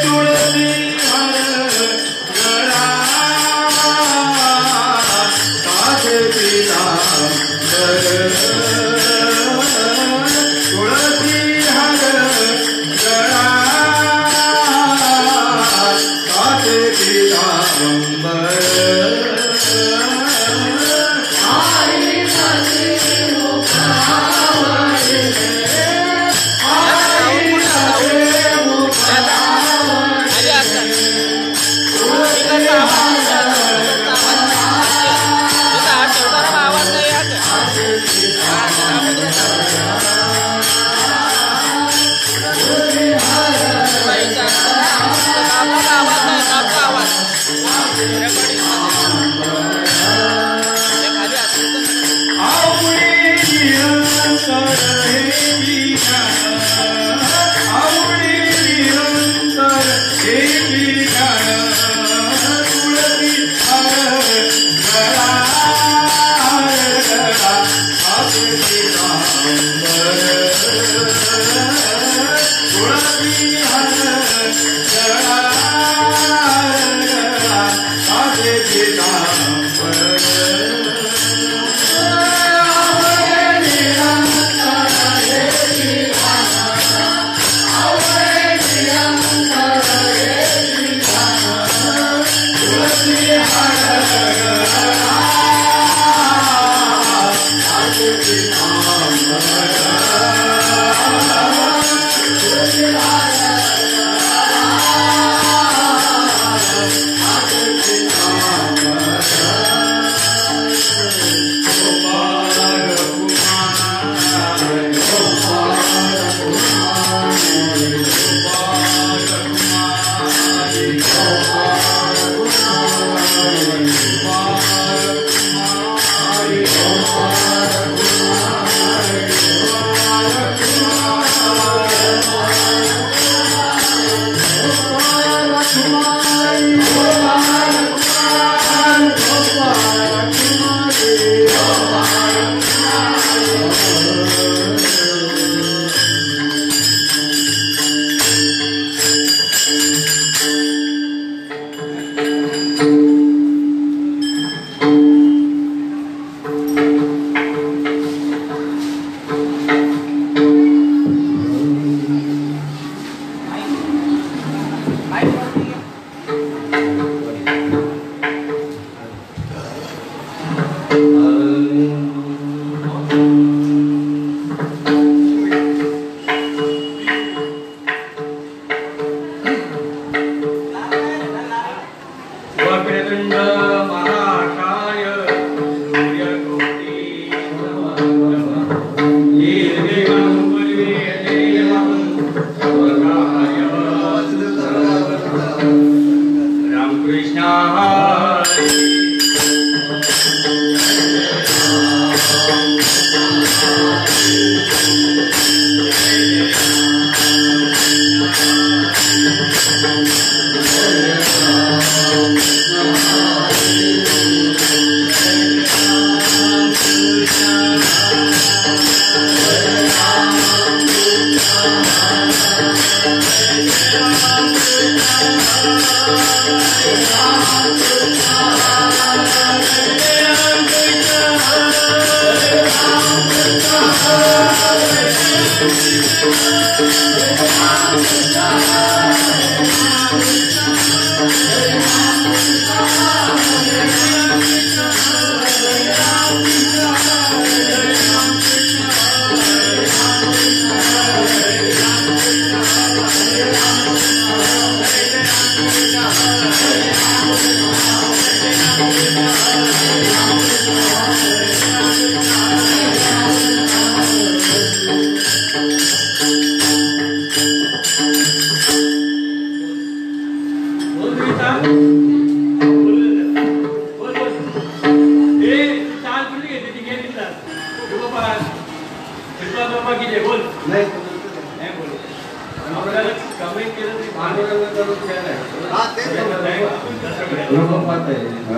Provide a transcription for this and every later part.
तुळसी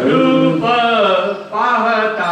रूप पाहता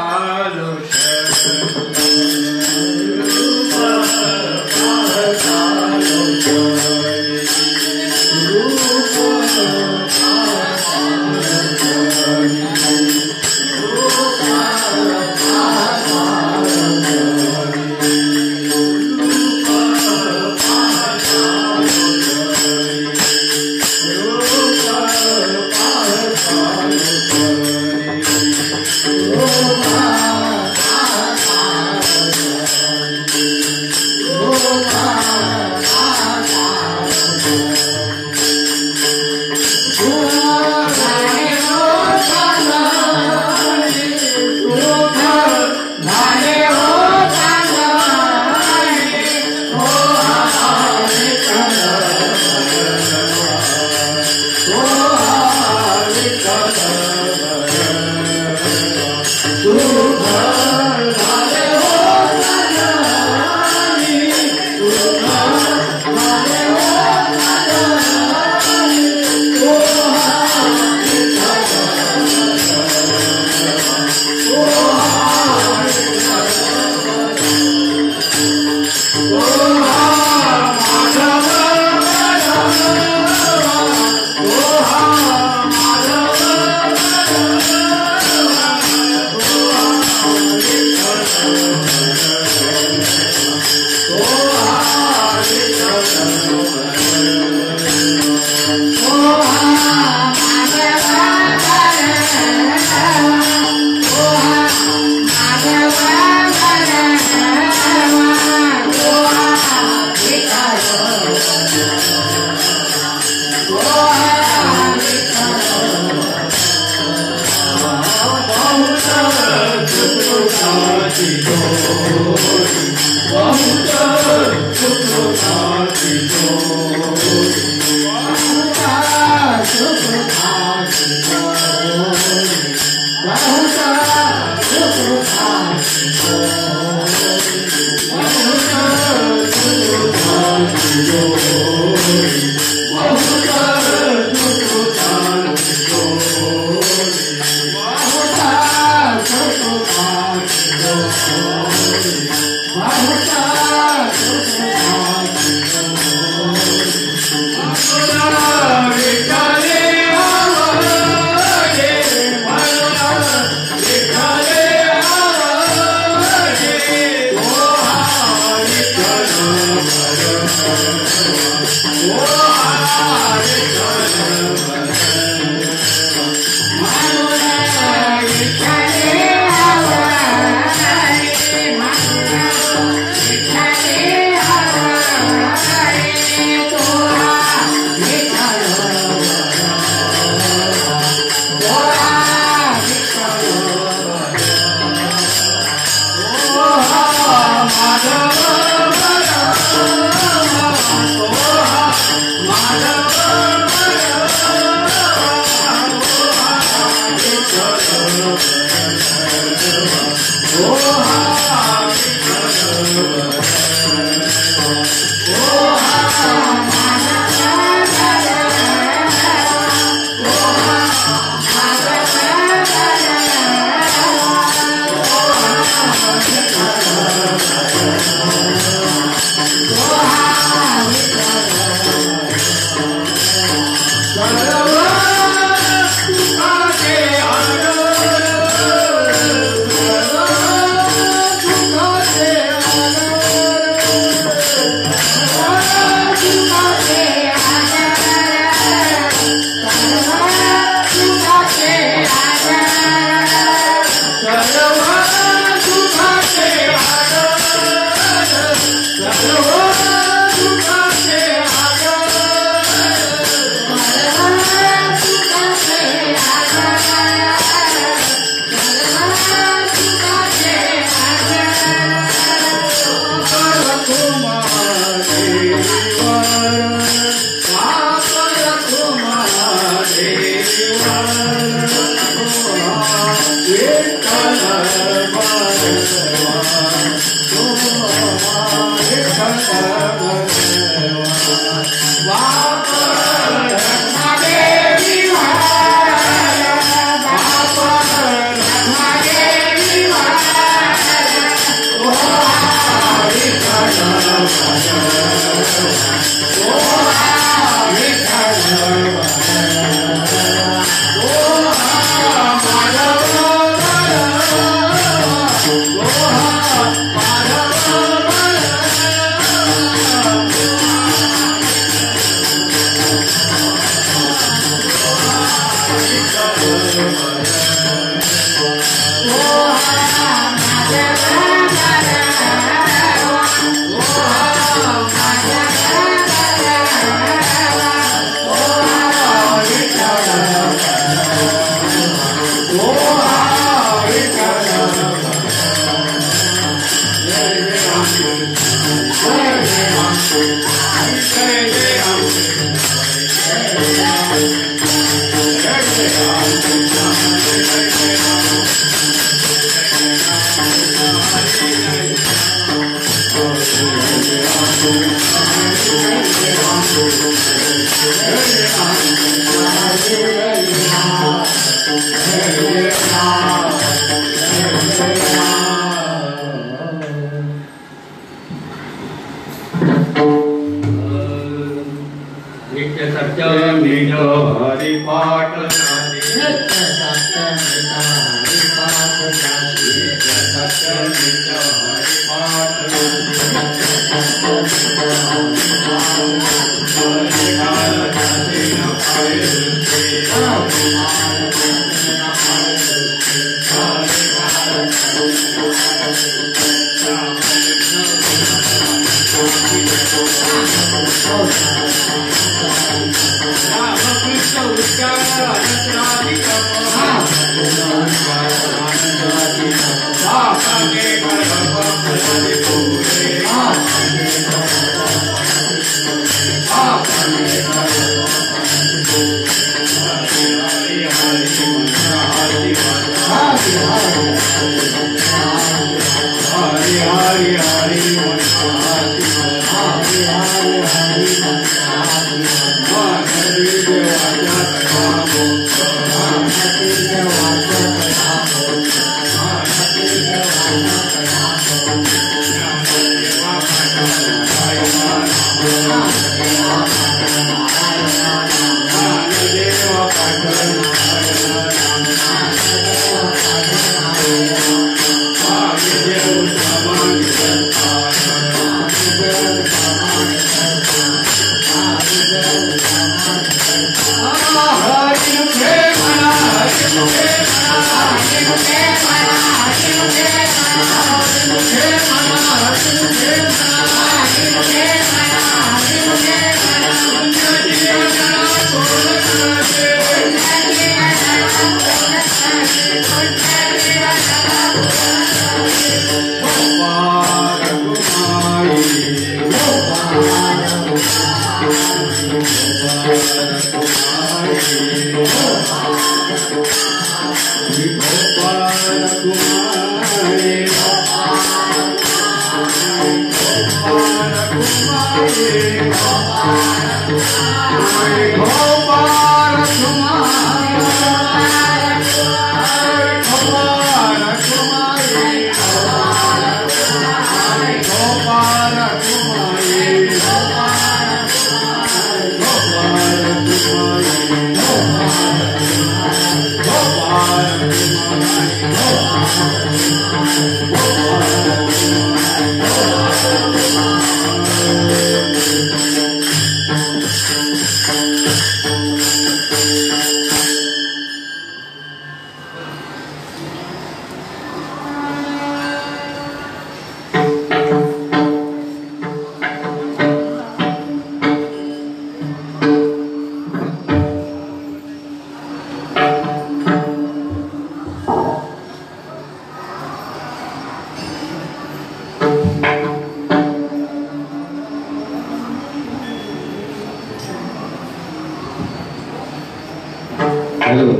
हेलो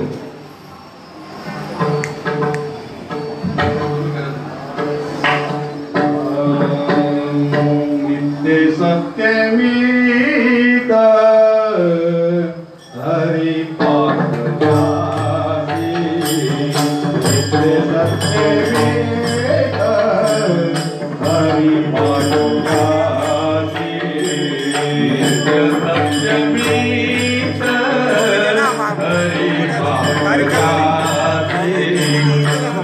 नित्य सत्यमीत हरि पाठ जाति नित्य सत्यमीत हरि पाठ जाति नित्य सत्यमीत हरि पाठ जाति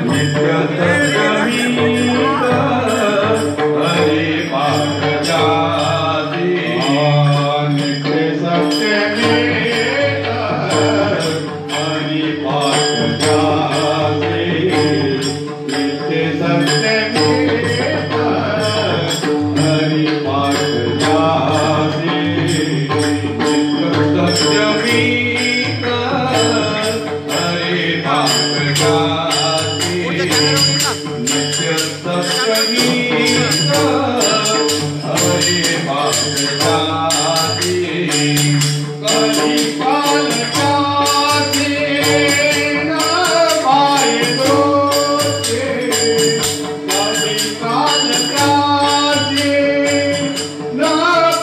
नित्य सत्यमीत हरि पाठ जाति नित्य सत्यमीत हरि पाठ जाति नित्य सत्यमीत हरि पाठ जाति नित्य सत्यमीत हरि पाठ जाति नित्य सत्यमीत हरि पाठ जाति कलिकाल जाति न पाए दोषे कलिकाल जाति न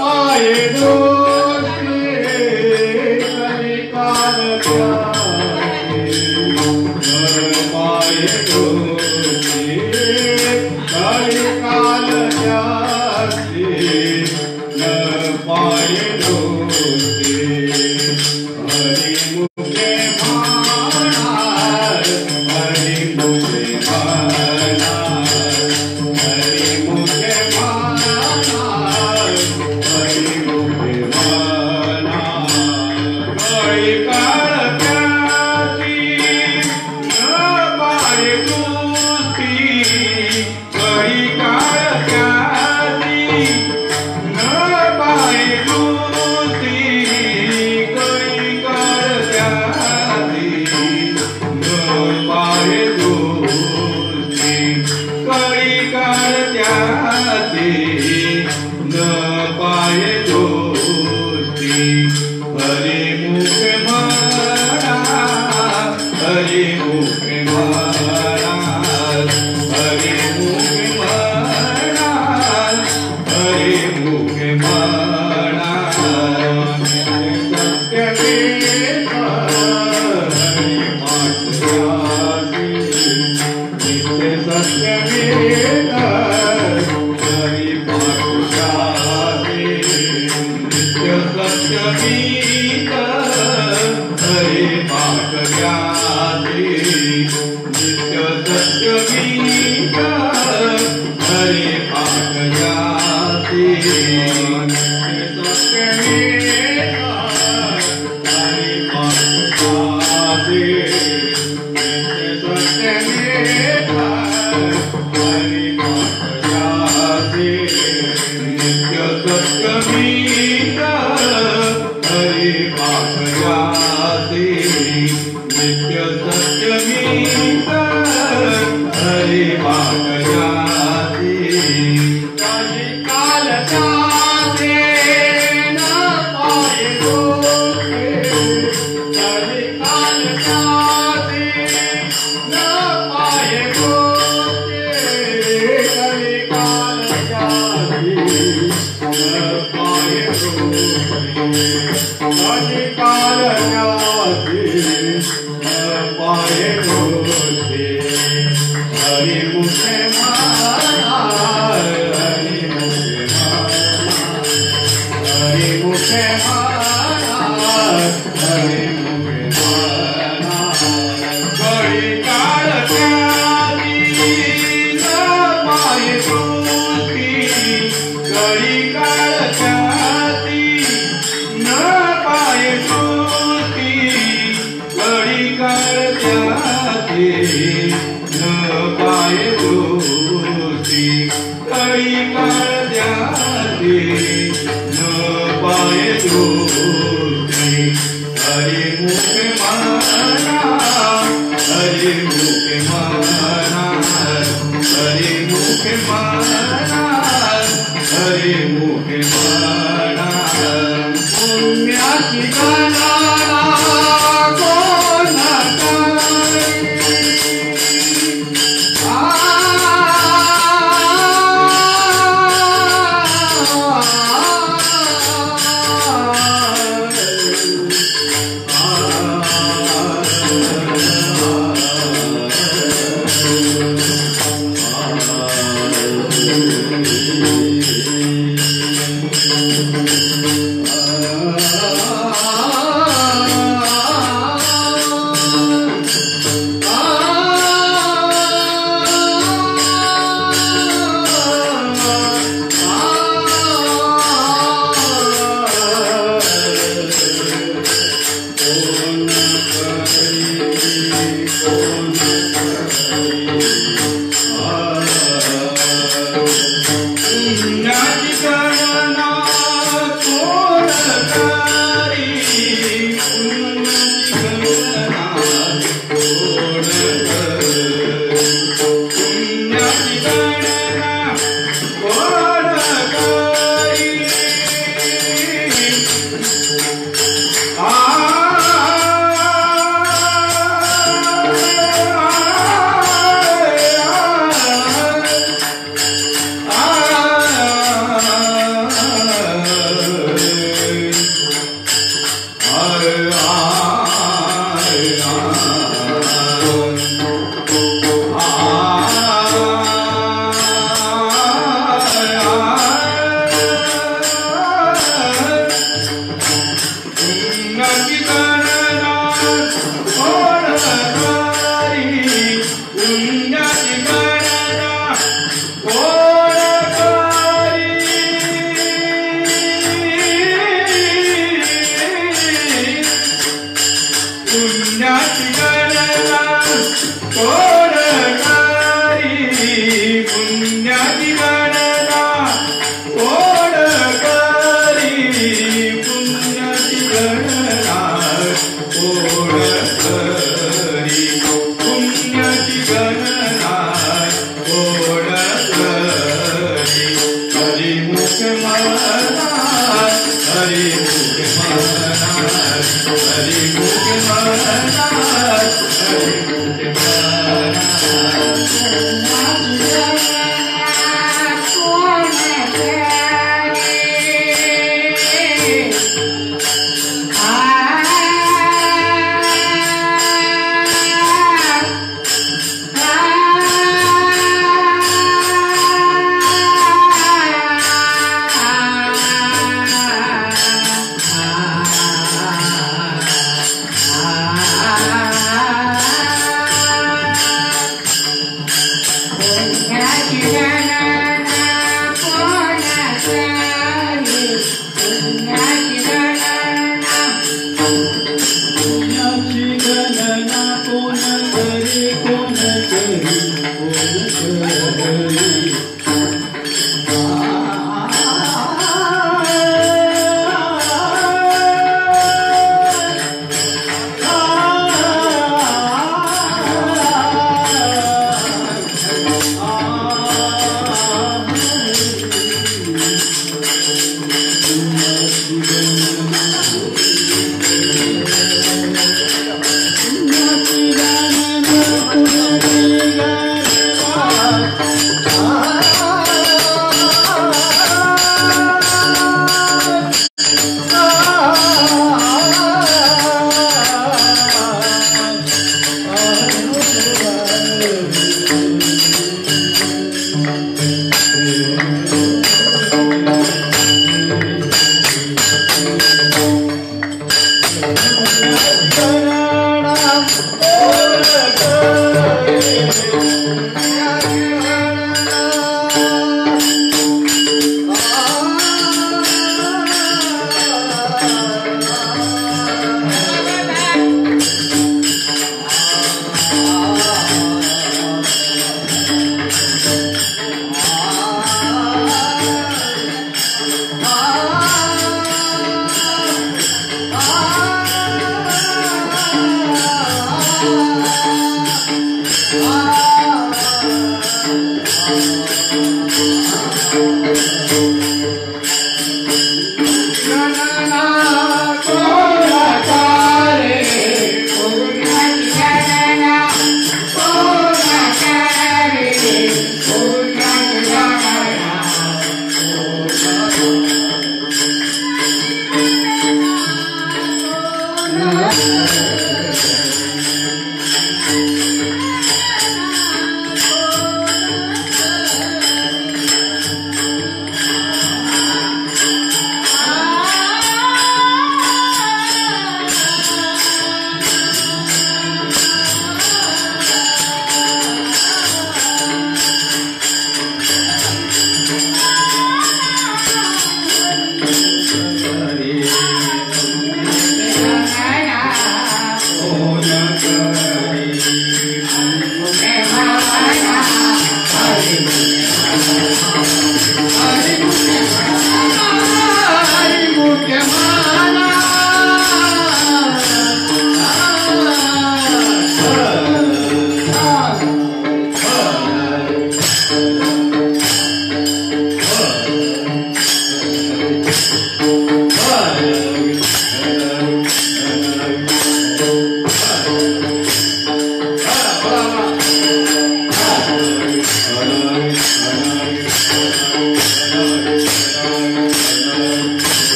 पाए दोषे कलिकाल जाति न पाए दोषे कलिकाल जाति न पाए दोषे हरि मुखे माना हरि मुखे माना हरि मुखे माना हरि मुखे माना कलिकाल जाति न पाए दोषी कलिकाल जाति न पाए दोषी कलिकाल जाति न पाए दोषी कलिकाल जाति न पाए दोषी हरि मुख मारा हरि मुख मारा हरि मुख मारा हरि मुख मारा सत्यमेव हरि पाठ जाति नित्य सत्यमेव हरि पाठ जाति नित्य सत्यमेव हरि पाठ जाति नित्य सत्यमेव हरि पाठ जाति नित्य सत्यमेव हरि पाठ जाति नित्य सत्यमेव हरि पाठ जाति नित्य सत्यमेव हरि पाठ जाति नित्य सत्यमेव हरि पाठ जाति कलिकाल जाति न पाए दोषे कलिकाल जाति न पाए दोषे कलिकाल जाति न पाए दोषे कलिकाल जाति न पाए दोषे हरि मुखे माना हरि मुखे माना हरि मुखे माना हरि मुखे माना कलिकाल जाति न पाए दोषी कलिकाल जाति न पाए दोषी कलिकाल जाति न पाए दोषी कलिकाल जाति न पाए दोषी हरि मुख माना हरि मुख माना हरि मुख माना हरि मुख माना पुण्याची गाना कोण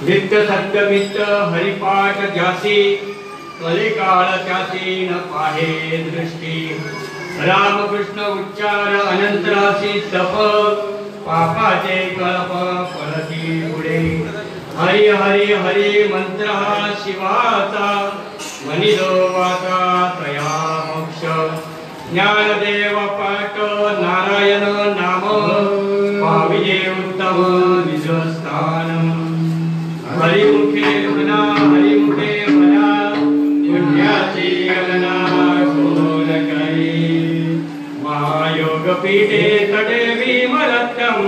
नित्य सत्यमित हरिपाठ ज्यासी कलिकाळ त्यासी न पाहे दृष्टी रामकृष्ण उच्चार अनंतरासी तप पापाचे कल्प पडती पुढे हरी हरी हरी मंत्र हा शिवाचा मनिदोवाचा तया मोक्ष ज्ञानदेव पाठ नारायण नाम पाविजे उत्तम निजस्थान हरिमुखे मना हरिमुखे मना पुण्याची गणना कोण करी महायोग पीठे तटे विमलत्यम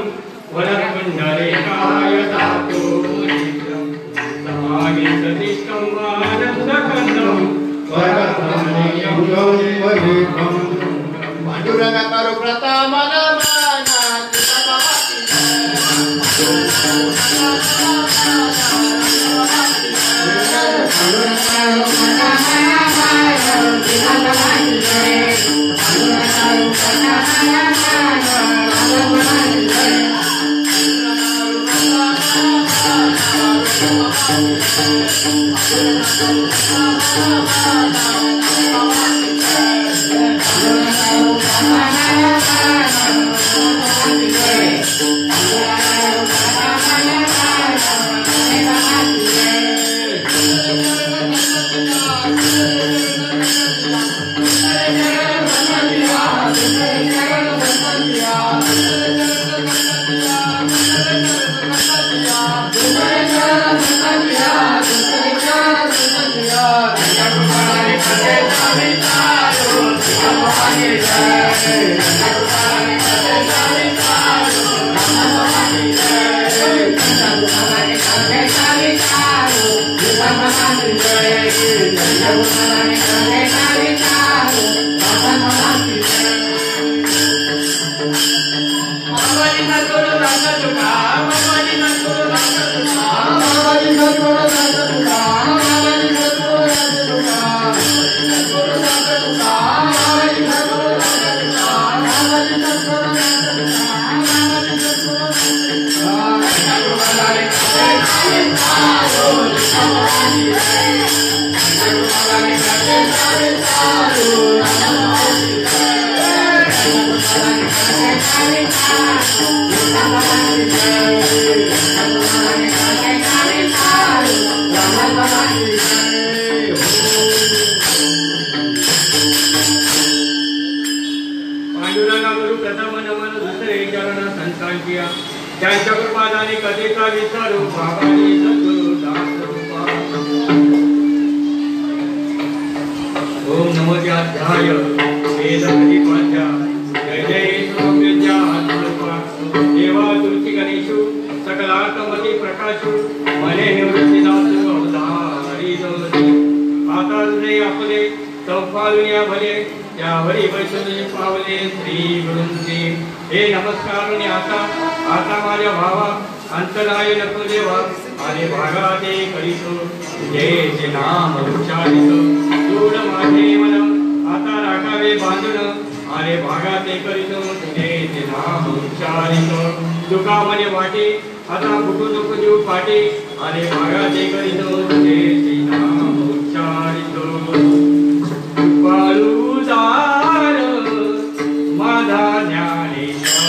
वरकुंडलेकाय धातु समागे सतिष्ठम आनंदकंदम परमनियम योनिवलिकम पांडुरंग करो प्रथम त्यांच्या कृपादाने कधीचा विसरू बाबांनी सद्गुरु दास रूपा ओम नमो अध्याय वेद अधिपाध्या जय जय सोम्यज्ञा आत्मरूपा देवा तुलसी गणेशु सकलार्थमती प्रकाशु मने निवृत्तीदास अवधारी जवळती आता हृदय आपले चौपालुनिया भले त्यावरी वैष्णवी पावले श्री गुरुंची हे नमस्कार आता आता माझ्या भावा अंतराय नको देवा आणि भागा ते करीतो तुझे नाम उच्चारितो दूर माझे मन आता राखावे बांधून अरे भागा ते करीतो तुझे नाम उच्चारितो दुका मने वाटे आता फुटू नको देऊ पाटे अरे भागा ते करीतो तुझे नाम उच्चारितो कृपाळुदार माझा ज्ञानेश्वर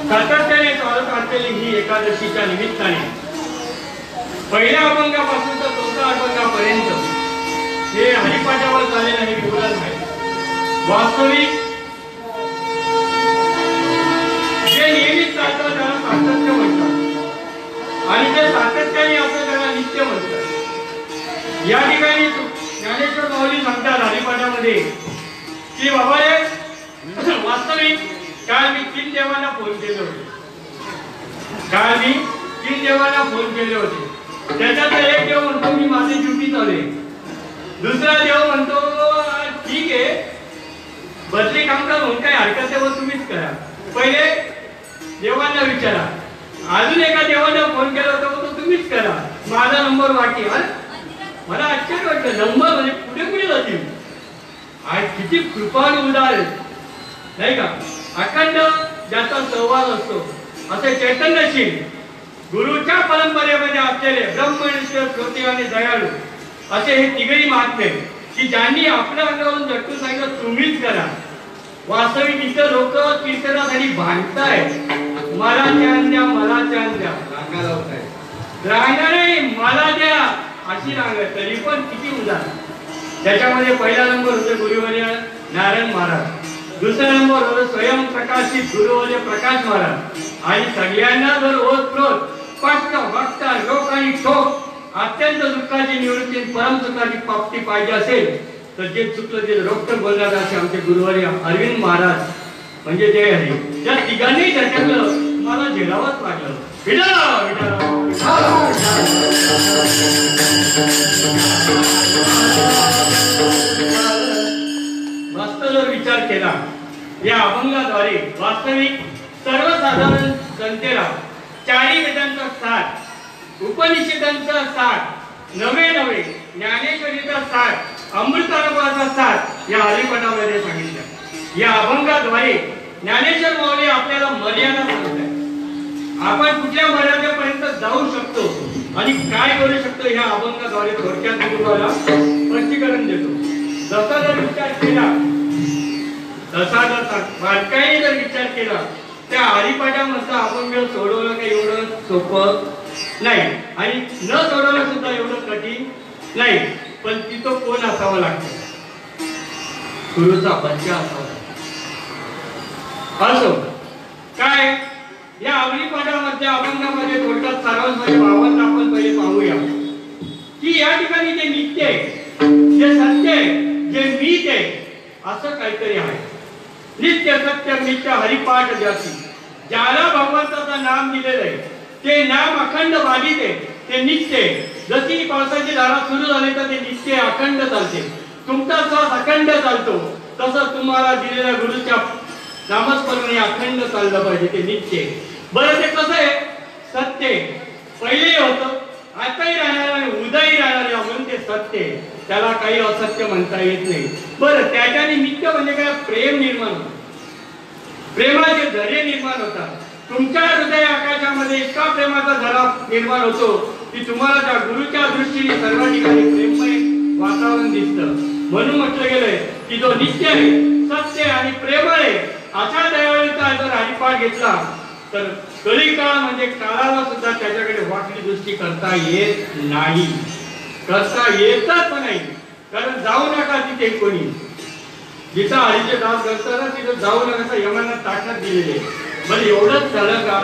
सातत्याने चालत असलेली ही एकादशीच्या निमित्ताने पहिल्या अभंगापासून तर चौथ्या अभंगापर्यंत हे हरिपाठावर झालेलं हे विवरण आहे. वास्तविक जे नियमित चालतं त्याला सातत्य म्हणतात आणि जे सातत्याने असतं त्याला नित्य म्हणतात. या ठिकाणी ज्ञानेश्वर माऊली सांगतात हरिपाठामध्ये की बाबा रे वास्तविक काल मी 3 देवांना फोन केले होते. त्याच्यात एक देव म्हणतो मी माझी ड्युटी चालू आहे. दुसरा देव म्हणतो ठीक आहे बदली कामकाज म्हणून काही हरकत आहे तुम्हीच करा. पहिले देवांना विचारा. अजून एका देवांना फोन केला होता तो तुम्हीच करा. माझा नंबर वाटी. मला आश्चर्य वाटलं नंबर म्हणजे पुढे पुढे जातील. आज किती कृपाळू उदार नाही का. अखंड ज्याचा सहवास असतो असे चैतन्यशील गुरुच्या परंपरेमध्ये असलेले ब्रह्मनिष्ठ श्रोते आणि दयाळू असे हे तिघही महात्मे की ज्यांनी आपल्या अंगावरून झटकून सांगितलं तुम्हीच करा. वास्तविक इतर लोक कीर्तनासाठी भांडतायत. मला ज्ञान द्या मला ज्ञान द्या रांगा नाही मला द्या अशी रांग तरी पण किती उदार. त्याच्यामध्ये पहिला नंबर होते गुरुवर्य नारायण महाराज. दुसरा नंबर होता स्वयंप्रकाशित गुरुवर्य प्रकाश महाराज. आणि सगळ्यांना जर ओतप्रोत स्पष्ट वक्त रोख आणि ठोक अत्यंत दुःखाची निवृत्ती परम सुखाची प्राप्ती पाहिजे असेल तर जे चुकलं ते रोखट बोलणार असे आमचे गुरुवर्य अरविंद महाराज म्हणजे जय हरी. त्या तिघांनी झटकलं, मला झेलावंच लागलं. विठा मस्त जर विचार केला, या अभंगाद्वारे वास्तविक सर्वसाधारण जनतेला चारी वेदांचा सार, उपनिषदांचा सार, नवे नवे ज्ञानेश्वरीचा सार, अमृतानुभवाचा सार या हरिपाठामध्ये सांगितलं. या अभंगाद्वारे ज्ञानेश्वर माऊली आपल्याला मर्यादा सांगतात. आपण कुठल्या मर्यादेपर्यंत जाऊ शकतो आणि काय करू शकतो या अभंगाद्वारे थोडक्यात तुम्हाला स्पष्टीकरण देतो. जसा जर विचार केला, तसा बारकाईने जर विचार केला, त्या हरिपाठामधलं अभंग सोडवलं काही एवढं सोपं नाही आणि न सोडवलं सुद्धा एवढं कठीण नाही. पण तिथं कोण असावं लागतं? गुरुचा बच्चा असावा लागतो. असो काय, या हरिपाठामध्ये अभंगामध्ये थोडक्यात सारांशमध्ये भावांना आपण पहिले पाहूया की या ठिकाणी जे नित्य आहे, जे सत्य आहे, जे मीत आहे, असं काहीतरी आहे. नित्य सत्य नित्य हरिपाठ ज्याची, ज्याला भगवंताचं नाम दिलेलं आहे ते नाम अखंड बाधित आहे, ते नित्य आहे. जशी पावसाची धारा सुरू झाली तर ते नित्य अखंड चालते. तुमचा श्वास अखंड चालतो, तसं तुम्हाला दिलेल्या गुरुच्या नामस्मरणे अखंड चाललं पाहिजे, ते नित्य. बरं ते कसं आहे? सत्य पहिलेही होतं, आताही राहणार आणि उद्याही राहणार आहे, म्हणून ते सत्य आहे. त्याला काही असत्य म्हणता येत नाही. बरं त्याच्याने नित्य म्हणजे काय? प्रेम निर्माण होतं, प्रेमाचे झरे निर्माण होतात. तुमच्या हृदय आकाशामध्ये इतका प्रेमाचा झरा निर्माण होतो की तुम्हाला त्या गुरुच्या दृष्टीने सर्व ठिकाणी प्रेममय वातावरण दिसतं. म्हणून म्हटलं गेलंय की जो नित्य आहे, सत्य आणि प्रेमळ आहे, अशा दयाळूचा जर हरिपाठ घेतला तर कलिकाळ म्हणजे काळाला सुद्धा त्याच्याकडे वाकडी दृष्टी करता येत नाही, करता येतच नाही. कारण जाऊ नका तिथे कोणी, जिथं हरीचे दास करताना तिथं जाऊ नका यमांना ताकद दिलेली आहे. बरं एवढंच झालं का?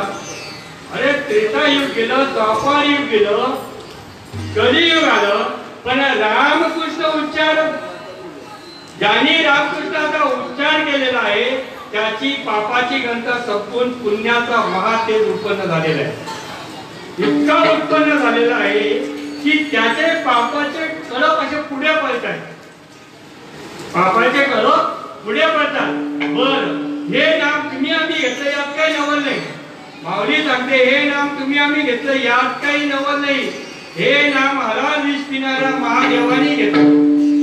अरे त्रेतायुग गेलं, द्वापार युग गेलं, कलियुग आलं, पण रामकृष्ण उच्चार, ज्यांनी रामकृष्णाचा उच्चार केलेला आहे त्याची पापाची गंता संपून पुण्याचा महातेज उत्पन्न झालेला आहे. इतका उत्पन्न झालेला आहे की त्याचे पापाचे कळप असे पुढे पळतात, पापाचे कळप पुढे पळतात. बर हे नाम तुम्ही आम्ही घेतलं यात काही नवल नाही. माऊली सांगते हे नाम तुम्ही आम्ही घेतलं यात काही नवल नाही. हे नाम हरा विष पिणारा महादेवानी घेतलं,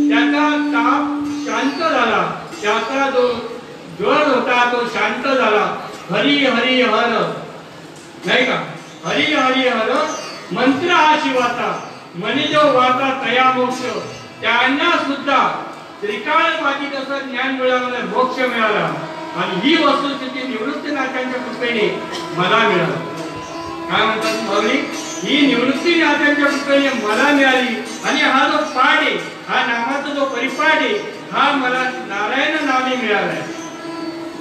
त्याचा ताप शांत झाला, त्याचा जो ज्वर होता तो शांत झाला. हरी हरी हर, नाही का? हरी हरी हर मंत्र हा शिवाचा, मनी जो वाचा तया मोक्ष. त्यांना सुद्धा त्रिकाळवादी तसं ज्ञान मिळालं, मोक्ष मिळाला. आणि ही वस्तुस्थिती निवृत्तीनाथांच्या कृपेने मला मिळाली. काय म्हणतात माऊली? ही निवृत्तीनाथांच्या कृपेने मला मिळाली. आणि हा जो पाठ आहे, हा नामाचा जो परिपाठ आहे, हा मला नारायण नामे मिळालाय.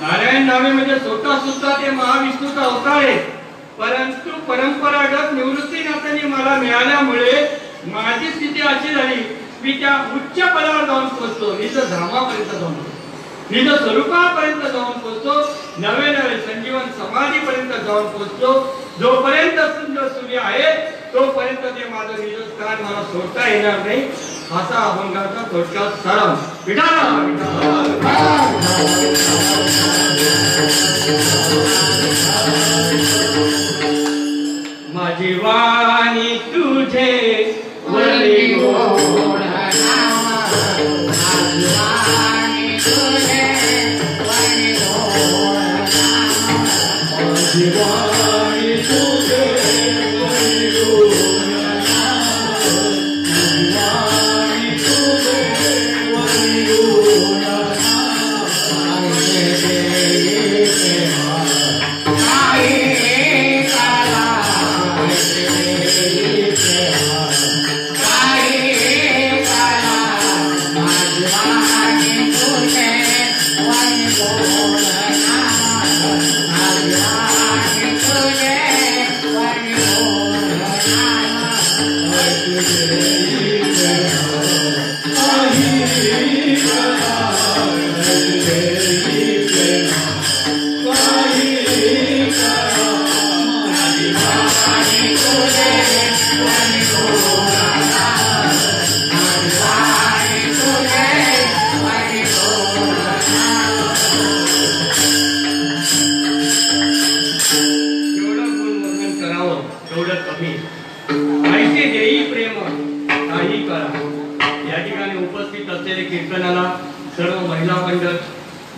नारायण नामे म्हणजे स्वतः सुद्धा ते महाविष्णूचा अवतार आहे, परंतु परंपरागत निवृत्तीनाथांनी मला मिळाल्यामुळे माझी स्थिती अशी झाली, मी त्या उच्च पदावर जाऊन पोहोचतो, निज धामापर्यंत जाऊन पोहोचतो, निज स्वरूपापर्यंत जाऊन पोहोचतो, नवे नवे संजीवन समाधीपर्यंत जाऊन पोहोचतो. जोपर्यंत सुंदर सूर्य आहे तोपर्यंत ते माझं निज स्थान मला सोडता येणार नाही. असा अभंगाचा थोडक्यात सारांश. माझी वाणी तुझे वरी गोड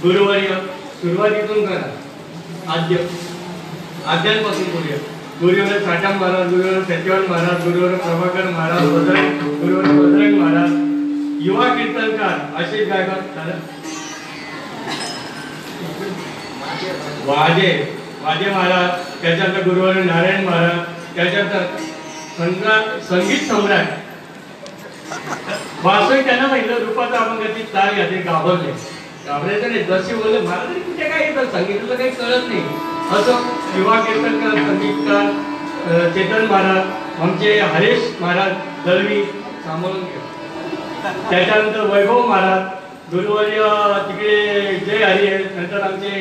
गुरुवर्य सुरुवातीतून करा. आद्यांपासून करूया. गुरुवर साठा महाराज, गुरुवर सत्यवान महाराज, गुरुवर प्रभाकर महाराज, गुरुवर बजरंग महाराज, युवा कीर्तनकार असे गायक. वाजे महाराज, त्याच्यानंतर गुरुवर नारायण महाराज, त्याच्यानंतर संगीत सम्राट वास्तविक त्यांना सांगितलं रूपाचा अभंगाची तार घातली. घाबरायचं नाही. जशी बोलले मला तरी कुठे काय येतं, संगीताला काही कळत नाही. असं युवा कीर्तनकार, संगीतकार चेतन महाराज, आमचे हरेश महाराज दळवी सांभाळून घ्या. त्याच्यानंतर वैभव महाराज, गुरुवर्य तिकडे जय हरी. नंतर आमचे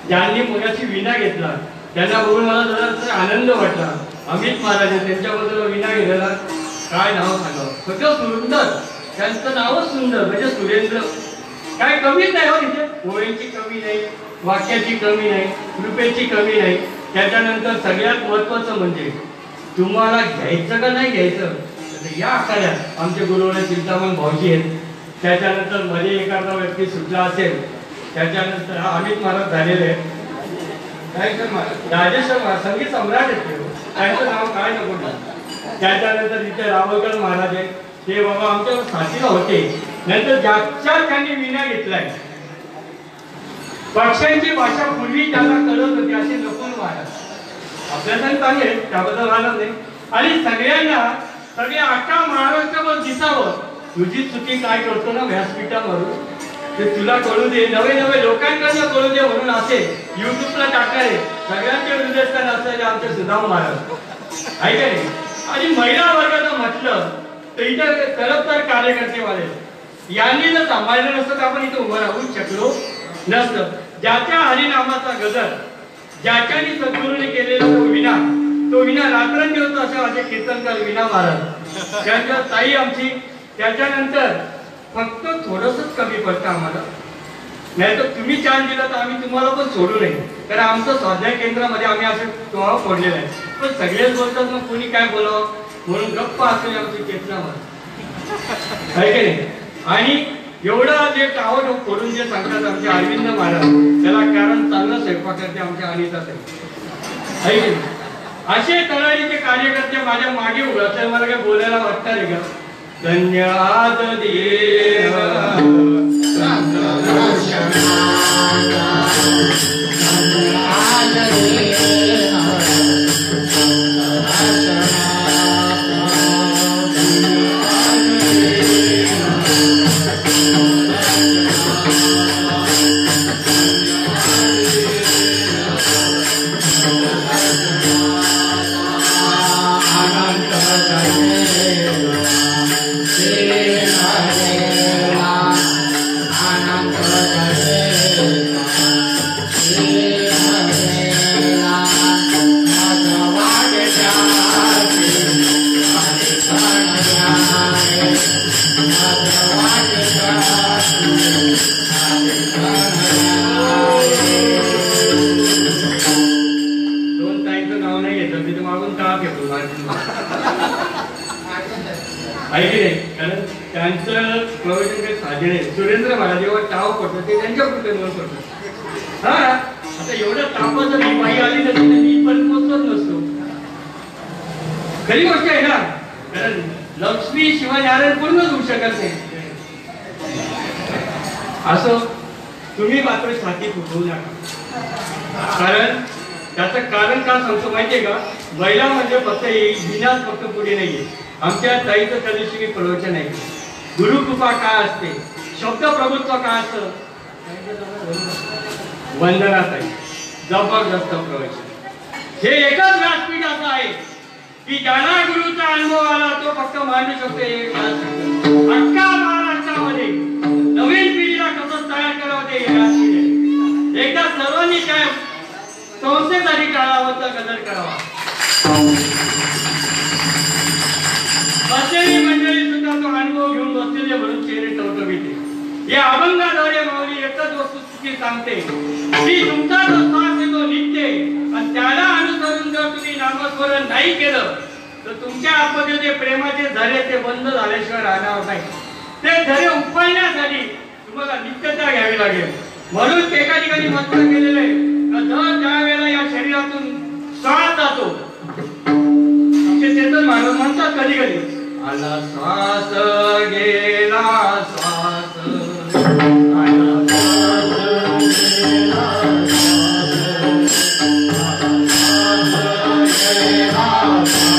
ज्यांनी मुलाची विणा घेतला त्यांना बघून मला जरा आनंद वाटला. अमित महाराज त्यांच्याबद्दल विणा घेतलेला काय नाव सांगावं. सगळं सुंदर, त्यांचं नावच सुंदर म्हणजे सुरेंद्र. काय कमीच नाही हो तिथे. पोळीची कमी नाही, वाक्याची कमी नाही, कृपेची कमी नाही. त्याच्यानंतर सगळ्यात महत्वाचं म्हणजे तुम्हाला घ्यायचं का नाही घ्यायचं या आखाड्यात आमचे गुरुवर्य चिंतामण भाऊजी आहेत. त्याच्यानंतर मध्ये एखादा व्यक्ती सुटला असेल, त्याच्यानंतर अमित महाराज झालेले आहेत. राजेश्वर महाराज संगीत सम्राट आहेत. त्यांचं नाव काय नको. त्याच्यानंतर इथे रावळकर महाराज आहेत. ते बाबा आमच्या साथीला होते. नंतर ज्याच्या त्यांनी विणा घेतलाय, पक्ष्यांची भाषा पूर्वी त्यांना कळत होती असे नकुल महाराज आपल्याला चांगले, त्याबद्दल राहणार नाही. आणि सगळ्यांना सगळ्या अख्खा महाराष्ट्रावर दिसावं. तुझी चुकी काय करतो ना व्यासपीठावरून ते तुला कळू दे, नवे नवे लोकांकडनं कळू दे म्हणून असे युट्यूबला टाकायचे. सगळ्यांचे हृदयस्थान असलेले आमचे सुदाम महाराज आहे का नाही. आणि महिला वर्गाचं म्हटलं तर इथे तरफदार कार्यकर्ते वाले यांनी जर सांभाळलं नसतं तर आपण इथे उभं राहू शकलो नसतं. ज्याच्या हरिनामाचा गजर ज्याच्यानी सद्गुरूने केलेला तो विना रात्रंदिवस असे माझे कीर्तनकार विना महाराज, त्यांच्या ताई आमची. त्याच्यानंतर फक्त थोडंसंच कमी पडतं आम्हाला, नाही तर तुम्ही चान्स दिला तर आम्ही तुम्हाला पण सोडू नये. कारण आमचं स्वाध्याय केंद्रामध्ये आम्ही असे तोहा फोडलेला आहे. पण सगळेच बोलतात मग कोणी काय बोलावं म्हणून गप्पा असलेली आमची केंद्रामध्ये आहे की नाही. आणि एवढं जे टावर फोडून जे सांगतात आमचे अरविंद महाराज, त्याला कारण चांगलं स्वयंपाक करते आमच्या अनिताच आहे की नाही. असे तळाडीचे कार्यकर्ते माझ्या मागे उभे असतात. मला काय बोलायला वाटतं रे का. धन्यवाद देव त्यांचं प्रवचन काही साधे सुरेंद्र महाराज जेव्हा टाव पडतो ते त्यांच्या कृपेवर पडतो. हा आता एवढ्या तापाचं मी बाई आली नसती मी पण पोचत नसतो. खरी गोष्ट आहे ना. कारण लक्ष्मी शिवाय नारायण पूर्णच होऊ शकत नाही. असं तुम्ही मात्र छाती फुटवू नका. कारण त्याचं कारण का सांगतो माहितीये का. महिला म्हणजे फक्त विनाच फक्त पुढे नाहीये. आमच्या ताईचं त्या दिवशी मी प्रवचन आहे. गुरुकृपा काय असते, शब्द प्रभुत्व काय असतं, वंदना ताई जबरदस्त प्रवचन. हे एकच व्यासपीठ असं आहे की ज्याला गुरुचा अनुभव आला तो फक्त मांडू शकतो. अख्खा महाराष्ट्रामध्ये नवीन पिढीला कसं तयार करावं ते व्यासपीठ आहे. एकदा सर्वांनी काय संस्थेसाठी काळावरचा कदर करावा. बसलेली मंडळी सुद्धा तो अनुभव घेऊन बसलेले म्हणून चेहरे टवटवीते. या अभंगाद्वारे माऊली एकच वस्तुस्थिती सांगते की तुमचा जो श्वास आहे तो नित्य आणि त्याला अनुसरून जर तुम्ही नामस्मरण नाही केलं तर तुमच्या आतमध्ये जे प्रेमाचे झरे ते बंद झाल्याशिवाय राहणार नाही. ते झरे उपळण्यासाठी तुम्हाला नित्यता घ्यावी लागेल. म्हणून एका ठिकाणी म्हटलं केलेलं आहे दर ज्या वेळेला या शरीरातून श्वास जातो आमचे चेतन महाराज म्हणतात कधी कधी आला श्वास गेला श्वास आला श्वास गेला श्वास गेला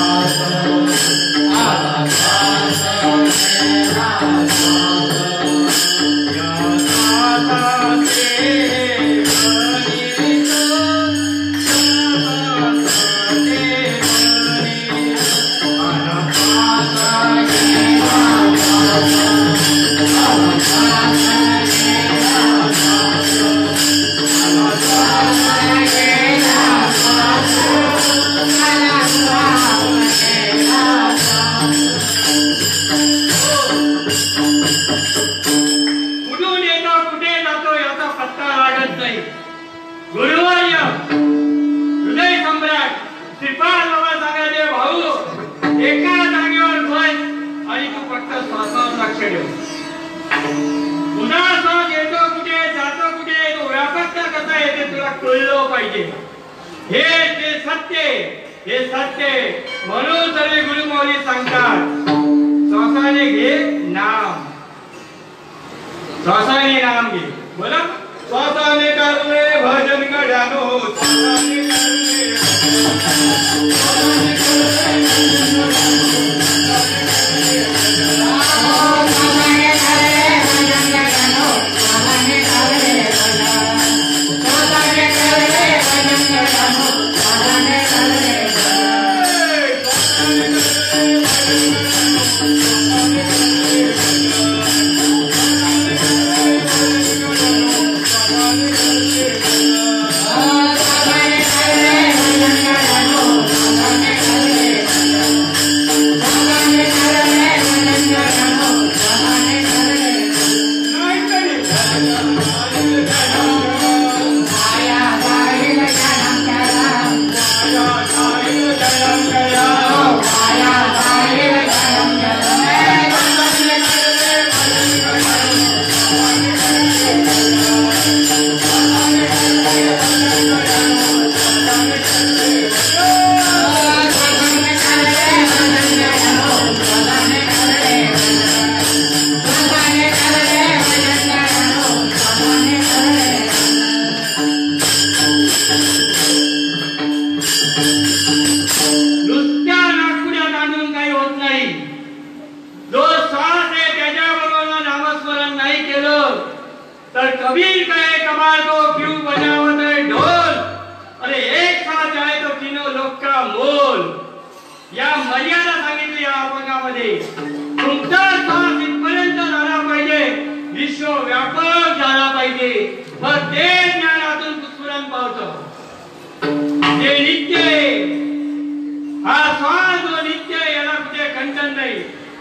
श्वास आला श्वास गेला म्हणून सर्व गुरुमाऊली सांगतात श्वासाने घे नाम श्वासाने नाम घे बोला श्वासाने करणे भजन गड्यानो श्वासाने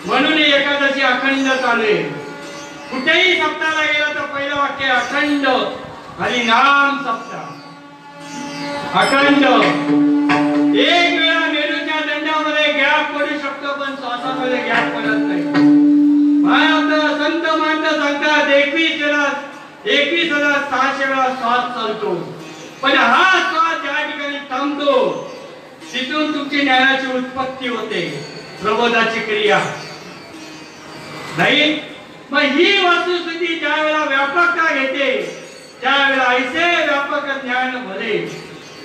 म्हणून एकादशी अखंड चाले कुठेही सप्ताहाला गेला तर पहिलं वाक्य अखंड हरी नाम सप्ताह अखंड एक वेळा मेरूच्या दंडामध्ये गॅप पडू शकतो पण श्वासामध्ये गॅप पडत नाही संत मानत सांगतात 21,600 वेळा श्वास चालतो पण हा श्वास ज्या ठिकाणी थांबतो तिथून तुमची ज्ञानाची उत्पत्ती होते प्रबोधाची क्रिया नाही मग ही वस्तुस्थिती ज्या वेळेला व्यापकता घेते त्यावेळेला ऐसे व्यापक ज्ञान भले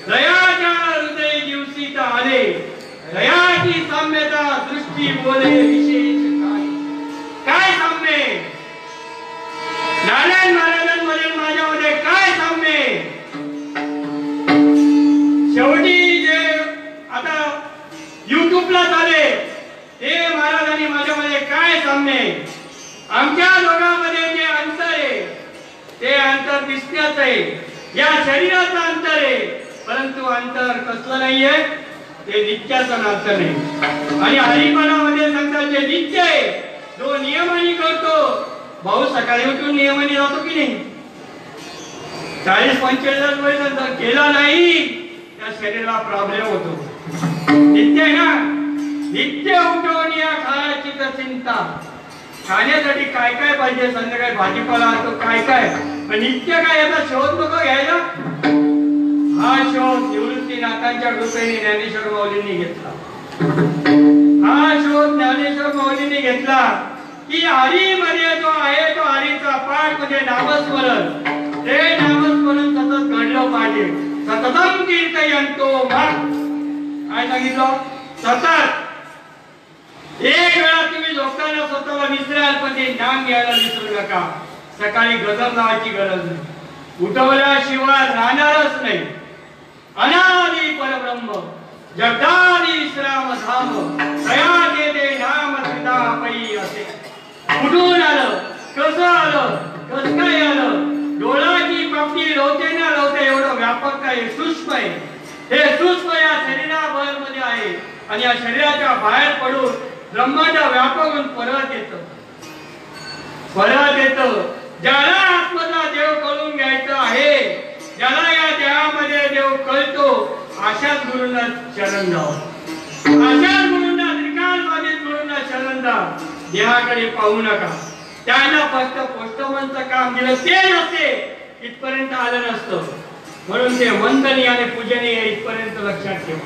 दयाच्या हृदय दिवसीत आले दयाची साम्यता दृष्टी बोले विशेष काय साम्य नारायण महाराजांमध्ये माझ्यामध्ये काय साम्य शेवटी जे आता युट्यूबला चाले ते महाराज आणि माझ्यामध्ये काय साम्य आमच्या दोघांमध्ये जे अंतर आहे ते अंतर दिसण्याचं आहे या शरीराचं अंतर आहे परंतु अंतर कसलं नाहीये ते नित्याचं नातं नाही आणि हरिपाठामध्ये सांगतात जे नित्य आहे जो नियमाने करतो भाऊ सकाळी उठून नियमाने जातो की नाही 40-45 वर्ष केला नाही त्या शरीराला प्रॉब्लेम होतो नित्य आहे ना नित्य उठवून या खाण्याची तर चिंता खाण्यासाठी काय काय पाहिजे संध्याकाळी भाजीपाला तो काय काय पण नित्य काय याचा शोध नको घ्यायला. हा शोध निवृत्तीनाथांच्या कृपेने ज्ञानेश्वर माऊलींनी घेतला. हा शोध ज्ञानेश्वर माऊलींनी घेतला की हरीमध्ये जो आहे तो हरीचा पाठ म्हणजे नामस्मरण. ते नामस्मरण सतत घडलं पाहिजे. सततम कीर्तयंतो मग काय सांगितलं? सतत. एक वेळा तुम्ही झोपताना स्वतःला विसराल पण ते नाम घ्यायला विसरू नका. सकाळी गजर लावायची गरज नाही. उठवल्याशिवाय राहणारच नाही. अनादि परब्रह्म जगदादि विश्राम धाम दया देते नाम पिता पै असे. कुठून आलं, कसं आलं, कसं काय आलं, डोळ्याची प्राप्ती लोटे ना लोटे एवढं व्यापक आहे, सूक्ष्म आहे. हे सूक्ष्म या शरीराभर मध्ये आहे आणि या शरीराच्या बाहेर पडून ब्रह्मांड व्यापक होऊन परत येतं. ज्याला आत्मचा देव कळून घ्यायचा आहे, ज्याला या देहामध्ये देव कळतो, अशाच गुरूंना शरण जाव. अशाच गुरूंना त्रिकालबाधित गुरूंना शरण जा. देहाकडे पाहू नका. त्यांना फक्त पोस्टमनचं काम दिलं ते नसते इथपर्यंत आलं नसतं. म्हणून ते वंदनीय आणि पूजनीय इथपर्यंत लक्षात ठेवा.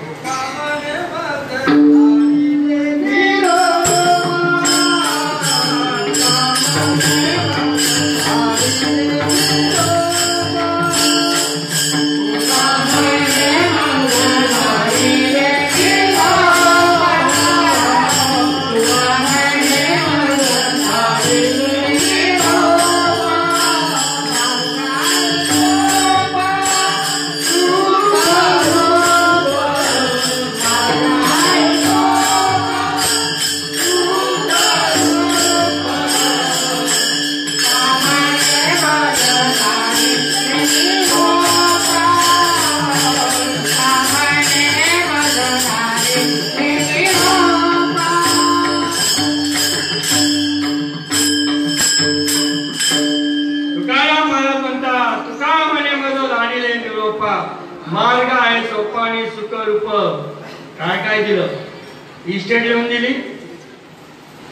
मार्ग आहे सोपा आणि सुख रूप. काय काय दिलं? इस्टेट लिहून दिली.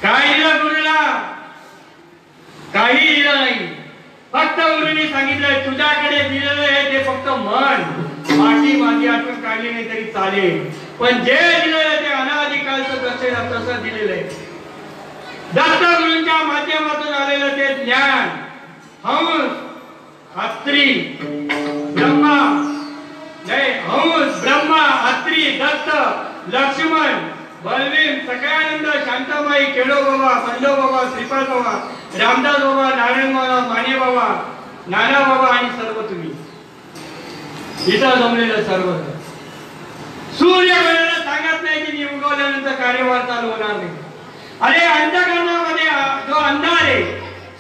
काय दिलं गुरुला? काही दिलं नाही. फक्त गुरुनी सांगितलंय तुझ्याकडे दिलेलं आहे ते फक्त मन. माती माझी आठवण काढली नाही तरी चालेल, पण जे दिलेलं ते अनादिकालचं कसं तसं दिलेलं आहे. दत्त गुरूंच्या माध्यमातून आलेलं ते ज्ञान हंस, अत्री, ब्रह्मा, हंस, ब्रह्मा, अत्री, दत्त, लक्ष्मण, बलवीर, सगळ्यानंद, शांताबाई, केडो बाबा, बंडो बाबा, श्रीपाद बाबा, रामदास बाबा, नारायण बाबा, माने बाबा, नाना बाबा आणि सर्व तुम्ही इथं जमलेलं सर्व. सूर्य वेळेला सांगत नाही की उगवल्यानंतर कार्यभार चालू होणार नाही. अरे अंतःकरणामध्ये जो अंधार आहे,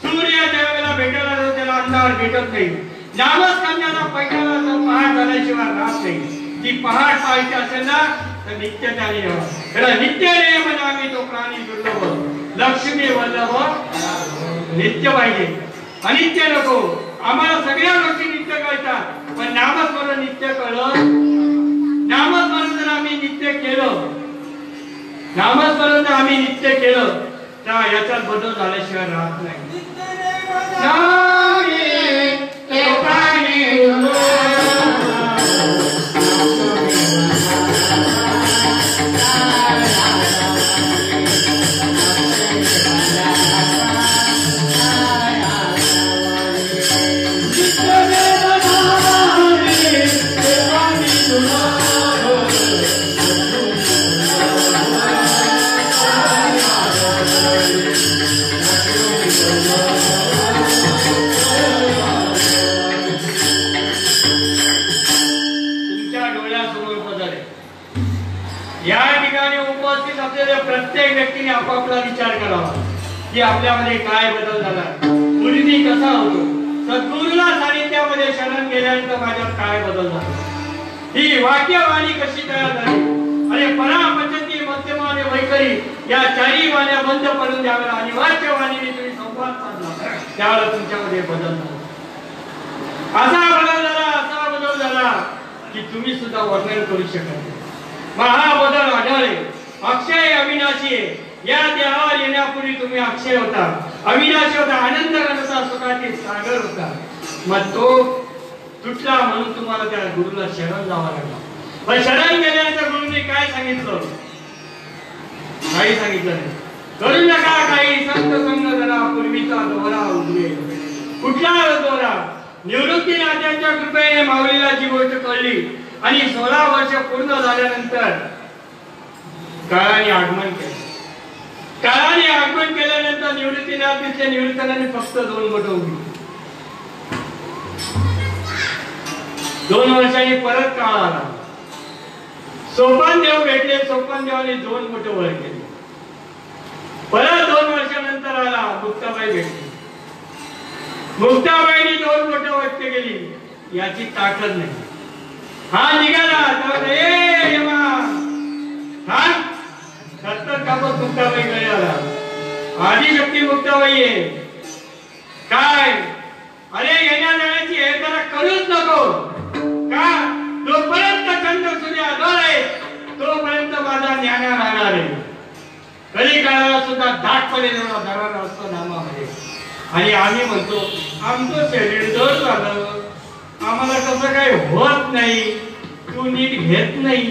सूर्य ज्या वेळेला भेटायला जातो त्याला अंधार भेटत नाही. नामस्कंदाचा पैशाला जर पहाट झाल्याशिवाय राहत नाही. ती पहाट पाहायची असेल ना तर नित्यत्याने यावं. नित्य नेम नामी तो प्राणी दुर्लभ, लक्ष्मी वल्लभ नित्य पाहिजे, अनित्य नको. आम्हाला सगळ्या गोष्टी नित्य कळतात, पण नामस्मरण नित्य कळलं. नामस्मरण जर आम्ही नित्य केलं, नामस्मरण जर आम्ही नित्य केलं तर याच्यात बदल झाल्याशिवाय राहत नाही. प्रत्येक व्यक्तीने आपापला विचार करावा की आपल्यामध्ये काय बदल झाला, गुरुनी कसा होतो, सद्गुरूला सानिध्यामध्ये शरण गेल्यानंतर माझ्यात काय बदल झाला, ही वाक्यवाणी कशी तयार झाली. अरे परापचती मध्यमाने वैखरी या चारी वाण्या बंद पडून द्याव्या आणि वाक्यवाणीने तुम्ही संवाद साधला, त्यावेळेला तुमच्यामध्ये बदल झाला. असा बदल झाला की तुम्ही सुद्धा वर्णन करू शकत नाही. हा बदल आढळले. अक्षय अविनाशी आहे. या देहावर येण्यापूर्वी तुम्ही अक्षय होता, अविनाशी होता, आनंद होता, सुखाचे सागर होता. मग तो तुटला म्हणून तुम्हाला त्या गुरुला शरण जावं लागला. पण शरण गेल्यानंतर गुरुने काय सांगितलं? काही सांगितलं नाही. करू नका काही संत संग जरा पूर्वीचा दोरा उघडे. कुठला दोरा? निवृत्ती नाथांच्या कृपेने माऊलीला जी गोष्ट कळली आणि 16 वर्ष पूर्ण झाल्यानंतर काळाने आगमन केलं. काळाने आगमन केल्यानंतर निवृत्तीनाथ तिथल्या निवृत्तीनाथांनी फक्त 2 बोटं उघडली. 2 वर्षांनी परत काळ आला. सोपान देव भेटले. सोपान देवाने 2 बोटं वर केली. परत 2 वर्षानंतर आला. मुक्ताबाई भेटली. मुक्ताबाईनी 2 बोटं व्यक्त केली. याची ताकद नाही. हा निघाला सत्तर कापत मुक्ताबाई कडे आला. आदिशक्ती मुक्ताबाई आहे काय? अरे येण्या जाण्याची हे जरा करूच नको का? जोपर्यंत चंद्र सूर्य आधार आहे तोपर्यंत माझा ज्ञान राहणार आहे. कधी काळाला सुद्धा दाटपणे धरार असतो नामामध्ये. आणि आम्ही म्हणतो आमचं शरीर जड झालं, आम्हाला कसं काही होत नाही, तू नीट घेत नाही.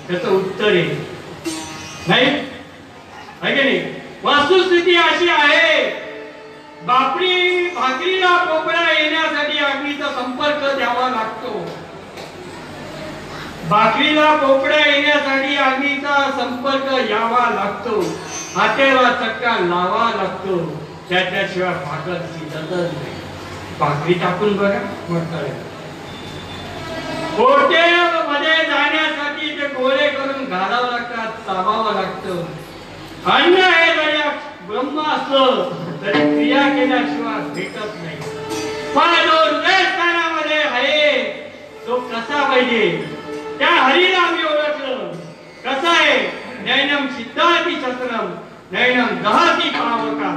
त्याचं उत्तर आहे नाही आहे की नाही? वस्तुस्थिती अशी आहे, भाकरीला पोपळा येण्यासाठी अग्नीचा संपर्क द्यावा लागतो. भाकरीला पोपळा येण्यासाठी अग्नीचा संपर्क यावा लागतो. हातेला चक्का लावा लागतो. त्याच्याशिवाय भाकर शिजतच नाही. भाकरी टाकून बघा म्हटलं. मध्ये जाण्यासाठी ते गोळे करून घालावं लागतात, चाबावं लागतं. अन्न हे जरी ब्रह्म असलं तरी क्रिया केल्याशिवाय भेटत नाही. पण जो हृदयस्थानामध्ये आहे तो कसा पाहिजे? त्या हरीला आम्ही ओळखलं. कसं आहे? नैनम सिद्धाती शस्त्रम नैनम दहती पावका.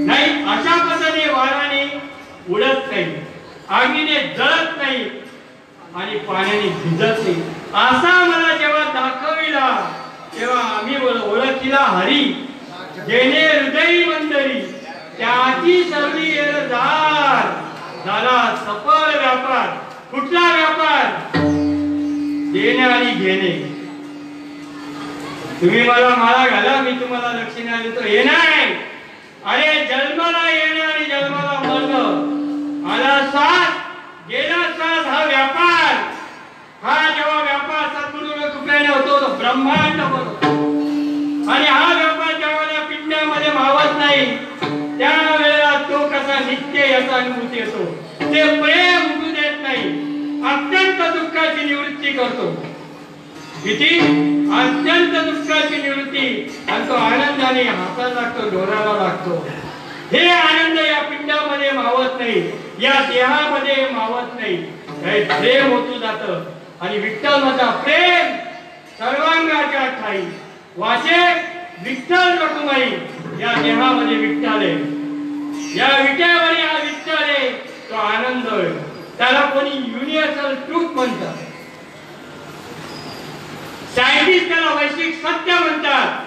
नाही अशा पद्धतीने वाराने उडत नाही, आगीने जळत नाही आणि पाण्याने भिजत नाही. असा मला जेव्हा दाखविला तेव्हा आम्ही ओळखीला हरी. जेने हृदयी मंदरी त्याची सर्वी येरदार. झाला सफळ व्यापार. कुठला व्यापार? देणे आणि घेणे. तुम्ही मला माळा घाला, मी तुम्हाला दक्षिणा देतो हे नाही. अरे जन्माला येणे आणि जन्माला मरणं. आला साथ गेला साथ हा व्यापार. हा जेव्हा व्यापार सद्गुरूच्या कृपेने होतो तो ब्रह्मांड बनतो. आणि हा व्यापार जेव्हा पिंडामध्ये मावत नाही त्यावेळेला तो कसा नित्य याचा अनुभूती येतो. ते प्रेम उठू देत नाही. अत्यंत दुःखाची निवृत्ती करतो. किती अत्यंत दुःखाची निवृत्ती. आणि तो आनंदाने हाताला लागतो, डोळ्याला लागतो. हे आनंद या पिंडामध्ये मावत नाही, या देहामध्ये मावत नाही. हे प्रेम होतू जातं. आणि विठ्ठल माझा प्रेम सर्वांगाच्या ठाई वाचे विठ्ठल रखुमाई. या देहामध्ये विठ्ठल आहे, या विट्यामध्ये हा विठ्ठल आहे. तो आनंद आहे. त्याला कोणी युनिव्हर्सल ट्रूथ म्हणतात. सायंटिस्ट त्याला वैश्विक सत्य म्हणतात.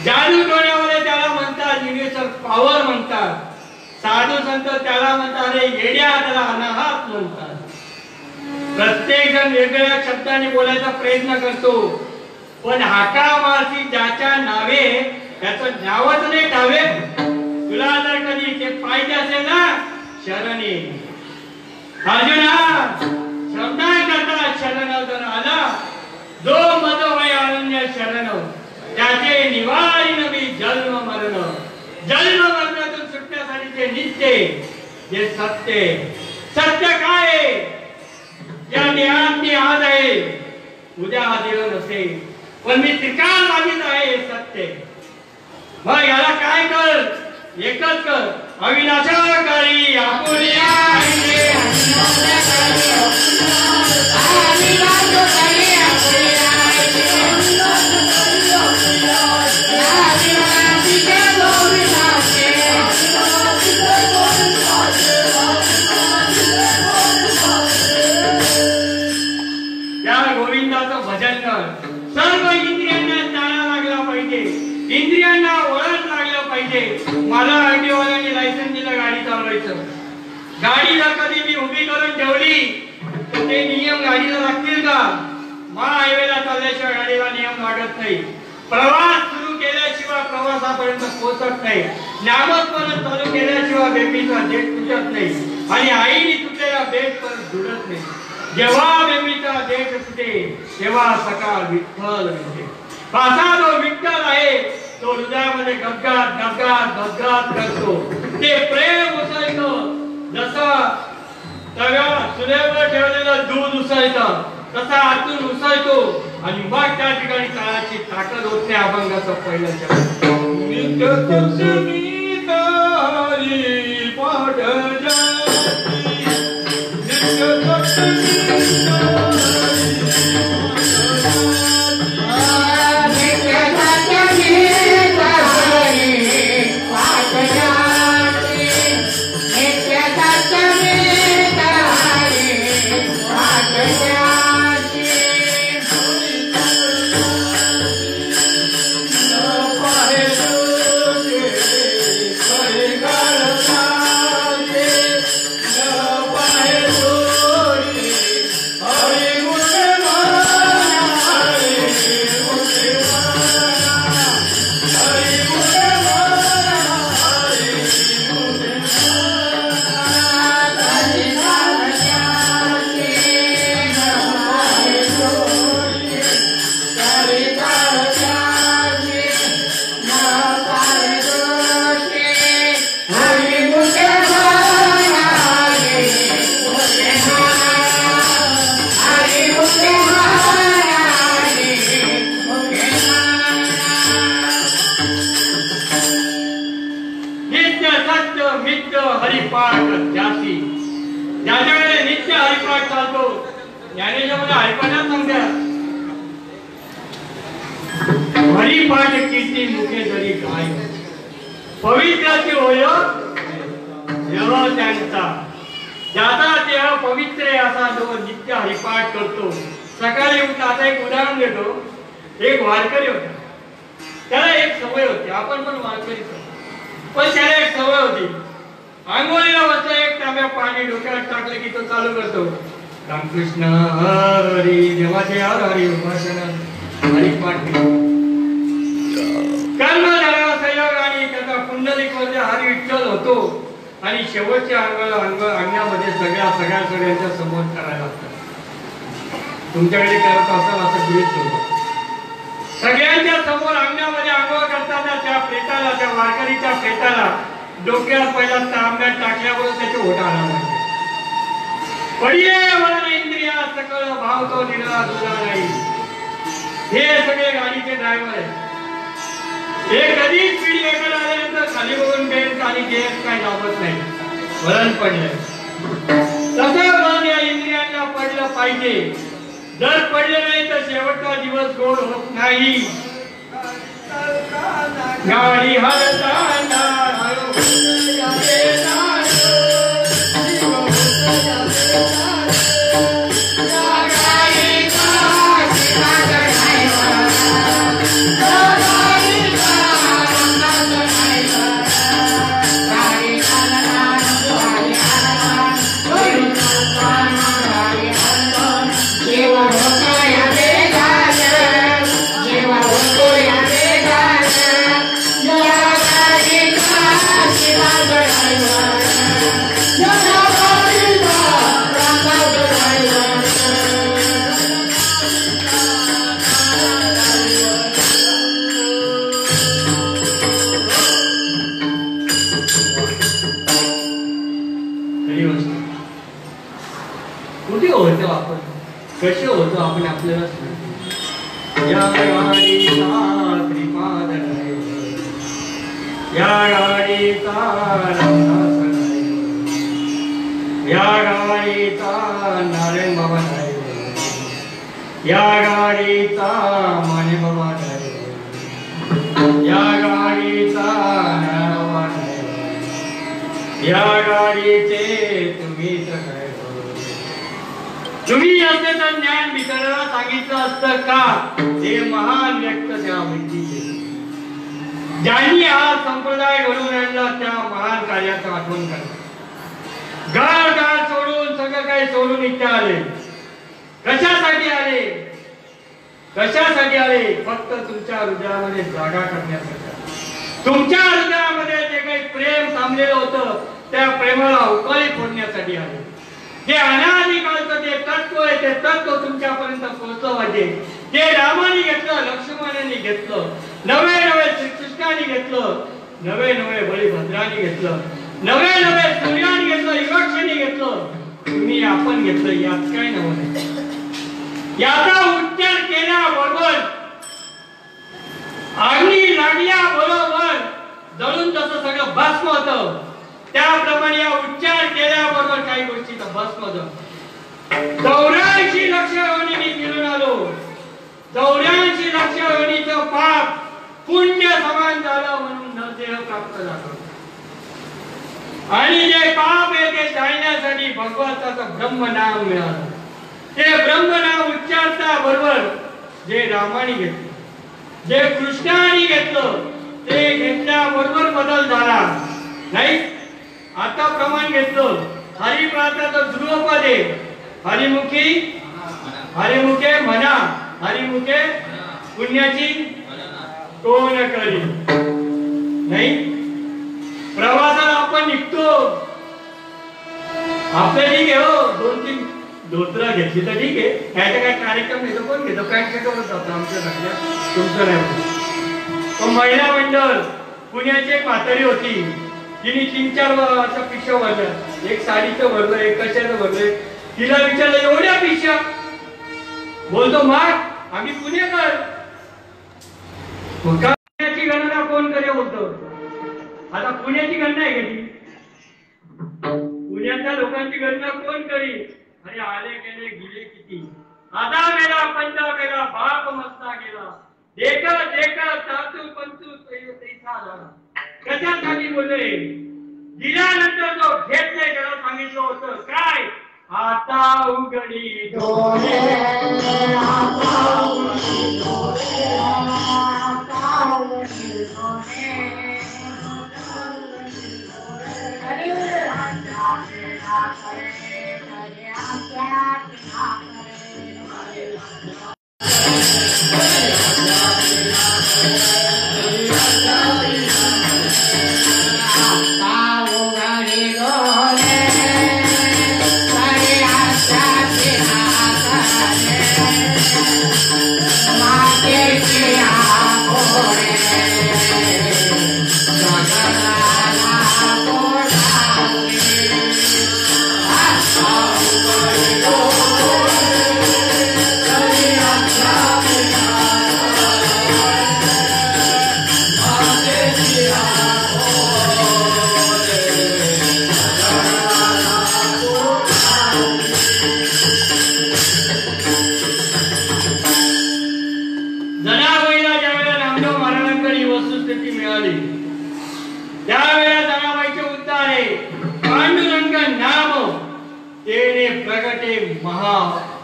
जादू टोण्यामध्ये त्याला म्हणतात युनिव्हर्सल पॉवर म्हणतात. साधू संत त्याला म्हणतात रे येड्या, त्याला अनाहत म्हणतात. प्रत्येक जण वेगवेगळ्या शब्दाने बोलायचा प्रयत्न करतो. पण हाका मारती ज्याच्या नावे त्याचं नावच नाही ठावे. तुला जर कधी ते पाहिजे असेल ना शरणी अर्जुना शब्दांकरता शरण जर आला जो मद वय अनन्य शरण त्याचे निवारी नवी जन्म मरण. जन्म मरणातून सुटण्यासाठीचे नित्य जे सत्य. सत्य काय? या देहात मी आज आहे, उद्या हा देह नसेल, पण मी त्रिकाल बाधित आहे सत्य. मग याला काय कर? एकच कर. अविनाशकारी आपुल्या गोविंदाचं भजन कर. सर्व इंद्रियांना चालना लागला पाहिजे, इंद्रियांना वळण लागलं पाहिजे. मला आरटीओ वाल्याने लायसन्स दिलं गाडी चालवायचं. गाडी जर कधी मी उभी करून ठेवली तर ते नियम गाडीला लागतील का? महाहायवेला चालल्याशिवाय गाडीला नियम लागत नाही. प्रवास सुरू केल्याशिवाय प्रवासापर्यंत पोहोचत नाही. नामस्मरण चालू केल्याशिवाय बेंबीचा देठ तुटत नाही आणि आईने तुटलेला देठ पण जुळत नाही. जेव्हा बेंबीचा देठ तुटे तेव्हा सकाळ विठ्ठल मिळते. असा जो विठ्ठल आहे तो हृदयामध्ये गदगद गदगद गदगद करतो. ते प्रेम उसळतं जसं तव्या चुलीवर ठेवलेलं दूध उसळतं तसा आतून उसळतो आणि मग त्या ठिकाणी काळाची ताकद होते. अभंगाचं पहिलं हरिपाठ जासी ज्याच्या वेळेला नित्य हरिपाठ चालतो. ज्ञानेश्वरांना हरिपाठात सांगतात हरिपाठ कीर्ती मुखे जरी गाय पवित्राची होय देह त्यांचा. ज्याचा देह पवित्र आहे असा जो नित्य हरिपाठ करतो. सकाळी उठला. आता एक उदाहरण देतो. एक वारकरी होता. त्याला एक सवय होती. आपण पण वारकरी पण त्याला एक सवय होती. आंघोळीला बसला एक तांब्या पाणी डोक्यात टाकले की तो चालू करतो रामकृष्ण हरी देवाचे हरी उपासन हरिपाठ. कर्म झाला संयोग आणि त्याचा कुंडलिक मध्ये हरी विठ्ठल होतो आणि शेवटच्या अंगामध्ये सगळ्यांच्या समोर करायला लागतात. तुमच्याकडे करत असाल असं गृहीत धरू. सगळ्यांच्या समोर अंगामध्ये आंघोळ करताना त्या प्रेताला त्या वारकरीच्या प्रेताला डोक्यात पहिला तांब्यात टाकल्यावर त्याचे ओठ आला पाहिजे. पडिले वळण इंद्रिया सकळ भाव तो निराळा तुला नाही. हे सगळे गाडीचे ड्रायव्हर आहेत. हे कधीच स्पीड ब्रेकर आल्यानंतर खाली बघून बेल्ट आणि गेअर काय लावत नाही. वळण पडलंय तसं वळण या इंद्रियांना पडलं पाहिजे. जर पडले नाही तर शेवटचा दिवस गोड होत नाही. गाडी हलताना कसे होतो आपण आपल्याला या गाडीचा श्रीपाद या गाडीचा या गाडीचा नारायण बाबा या गाडीचा माने बाबा या गाडीचा नारायण या गाडीचे तुम्हीच काय तुम्ही असे तर ज्ञान विचारायला सांगितलं असतं का? हे महान व्यक्त त्या व्यक्तीचे ज्यांनी हा संप्रदाय घडवून आणला त्या महान कार्याचं आठवण करा. गाळ सोडून सगळं काही सोडून इथे आले. कशासाठी आले? कशासाठी आले? फक्त तुमच्या हृदयामध्ये जागा करण्यासाठी. तुमच्या हृदयामध्ये जे काही प्रेम थांबलेलं होतं त्या प्रेमाला उकाळी फोडण्यासाठी आले. जे अनादिकाळचं ते तत्व आहे ते तत्व तुमच्यापर्यंत पोहोचलं पाहिजे. ते रामाने घेतलं, लक्ष्मणाने घेतलं, नवे नवे श्रीकृष्णाने घेतलं, नवे नवे बळीभद्राने घेतलं, नवे नवे सूर्याने घेतलं, युवक्षाने घेतलं, तुम्ही आपण घेतलं. यात काय नवं? याचा उच्चार केल्याबरोबर अग्नी लागल्याबरोबर जळून जसं सगळं भस्म होतं त्याप्रमाणे या उच्चार केल्याबरोबर काही गोष्टीचं भस्म होतं. 84 लक्ष योनी मी फिरून आलो. 84 लक्ष योनीचं पाप पुण्य समान झालं म्हणून नरदेह प्राप्त झाला. आणि जे पाप आहे ते जाळण्यासाठी भगवंताचं ब्रह्मनाम मिळालं. ते ब्रह्मनाम उच्चारता बरोबर जे रामाने घेतलं, जे कृष्णाने घेतलं, ते घेतल्याबरोबर बदल झाला नाही. आता प्रमाण घेतलं हरिप्रार्थाचं ध्रुवपद आहे. हरिमुखे म्हणा, हरिमुखे पुण्याची कोण करी नाही. प्रवासाला आपण निघतो, आपल्या ठीक आहे हो, 2-3 धोत्र घेतली तर ठीक आहे. काय काय कार्यक्रम घेतो, कोण घेतो? पॅन्ट शर्टवरच जातो आमच्या सगळ्या, तुमचं नाही. पण महिला मंडळ पुण्याची एक म्हातारी होती, तिने 3-4 अशा पिशव्या भरल्या. एक साडीचं भरलं, एक कशाचं भरलंय. तिला विचारलं एवढ्या पिशव्या? बोलतो माग आम्ही पुणेकर. पुण्याची गणना कोण करे बोलतो. आता पुण्याची गणना आहे कधी? पुण्याच्या लोकांची गणना कोण करी? अरे आले गेले गेले किती. आधा गेला, पंचा गेला, बाप मस्ता गेला, देखत देखत तातू पंचू तैसा झाला. कशासाठी बोलले? दिल्यानंतर जो घेत नाही त्याला सांगितलं होतं काय? आता उघडी डोळे, आता उघडी डोळे, आता उघडी डोळे.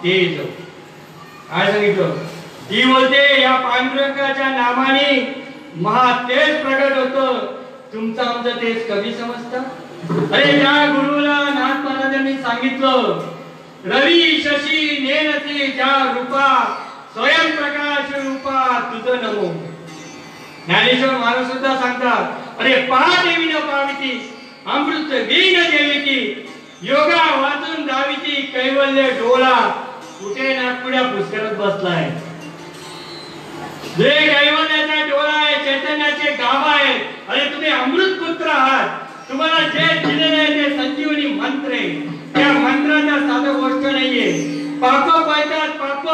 तेज काय सांगितलं? ती बोलते या पांडुरंगाच्या नामाने महातेज प्रगट होतं. तुमचं आमचं तेज कमी समजता? अरे त्या गुरुला नाथ महाराजांनी सांगितलं रवी शशी नेनते ज्या रूपा स्वयंप्रकाश रूपा तुझं नमो. ज्ञानेश्वर महाराज सुद्धा सांगतात अरे पहा देवी न पाविती अमृत वीण देवीती योगा वाचून दाविती कैवल्य डोला. कुठे नागपुड्या पुष्करात बसलाय. जे कैवल्याचा डोळा आहे, चैतन्याचे गाभा आहे. अरे तुम्ही अमृत पुत्र आहात. तुम्हाला जे दिलेले आहे ते संजीवनी मंत्र आहे. त्या मंत्राच्या साधं गोष्ट नाहीये. पाप पाळतात पाप.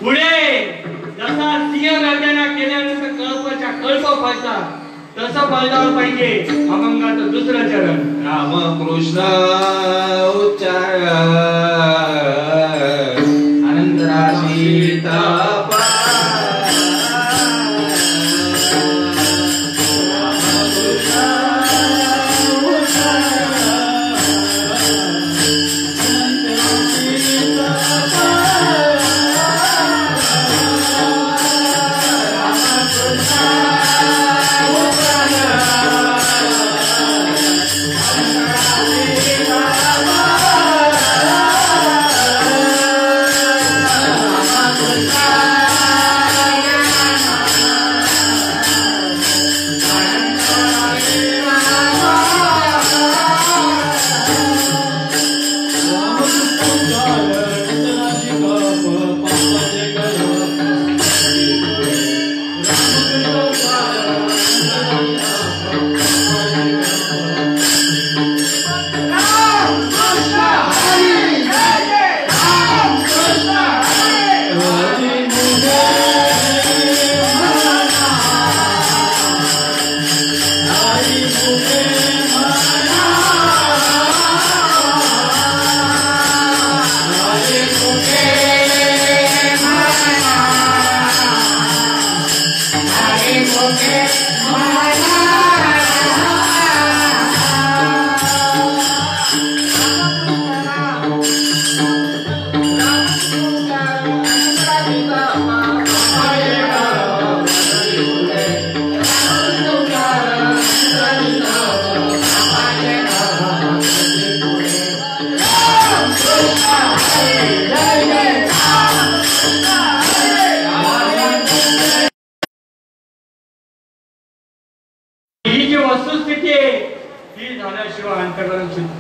पुढे जसा सिंह गर्जना केल्यानंतर कल्पच्या कल्प पाळतात तसं पाळलं पाहिजे. अभंगाचं दुसरं चरण रामकृष्ण उच्चार अनंतराशीता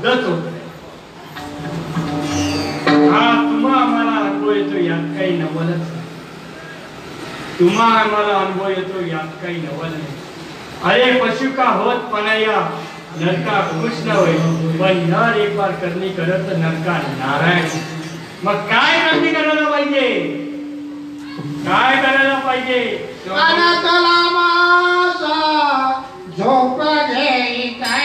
दच होत आहे. हा तुम्हा आम्हाला अनुभव येतो यात काही नवलच नाही. तुम्हा आम्हाला अनुभव येतो यात काही नवल नाही. अरे पशु का होत पनाया नरका कृष्ण होय, पण नर एक बार करणी करत नरका नारायण. मग काय करणी करायला पाहिजे? काय करायला पाहिजे? अनतला मासा झोप घ्यायचा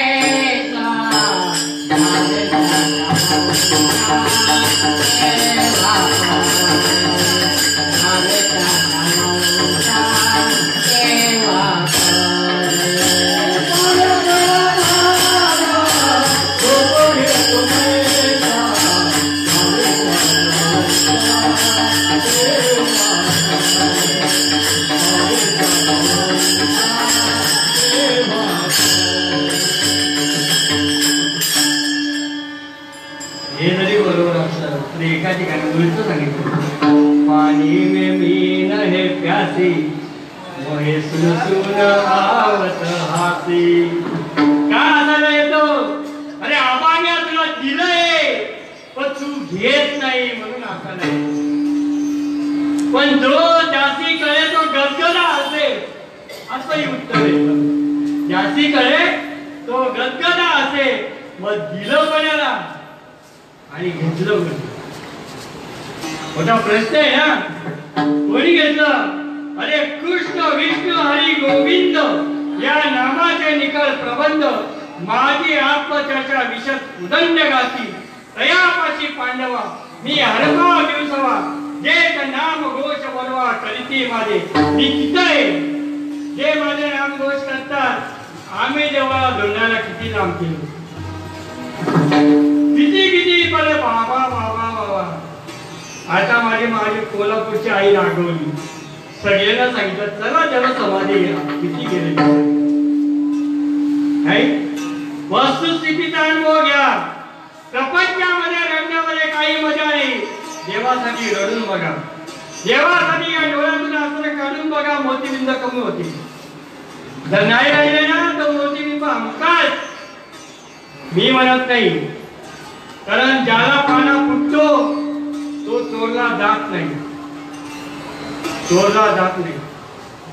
एका ठिकाणी उलट सांगितलं, पाणी में मीन है प्यासी मोहे सुन सुन आवत हासी. का असायला येतो? अरे आबाने तुला दिलंय पण तू घेत नाही म्हणून असायला येतो. पण जो जास्ती कळे तो गदगदा असेल असंही उत्तर येतं. जास्ती कळे तो गदगदा असेल, मग दिलं कोणाला आणि घेतलं कोणी? मोठा प्रश्न आहे ना. कोणी घेतलं? अरे कृष्ण विष्णू हरी गोविंद या नामाचे निखळ प्रबंध माझी आत्मचर्चा विशद उदंड गाती तयापाशी पांडवा मी हरपा दिवसवा जे नाम घोष बोलवा करीती माझे. मी किती आहे जे माझे नाम घोष करतात. आम्ही जेव्हा धोंडाला किती लांब केलो, किती किती पडे बाबा बाबा बाबा. आता माझी कोल्हापूरची आई रागवली, सगळ्यांना सांगितलं चला त्याला समाधी घ्या. किती गेले वस्तुस्थितीचा अनुभव घ्या. प्रपंचामध्ये रडण्यामध्ये काही मजा नाही. देवासाठी रडून बघा. देवासाठी या डोळ्यातून असं काढून बघा. मोतीबिंद कमी होती. जर नाही राहिले ना तर मोतीबिंब हमखास. मी म्हणत नाही, कारण ज्याला पाना फुटतो तो चोरला जात नाही. चोरला जात नाही.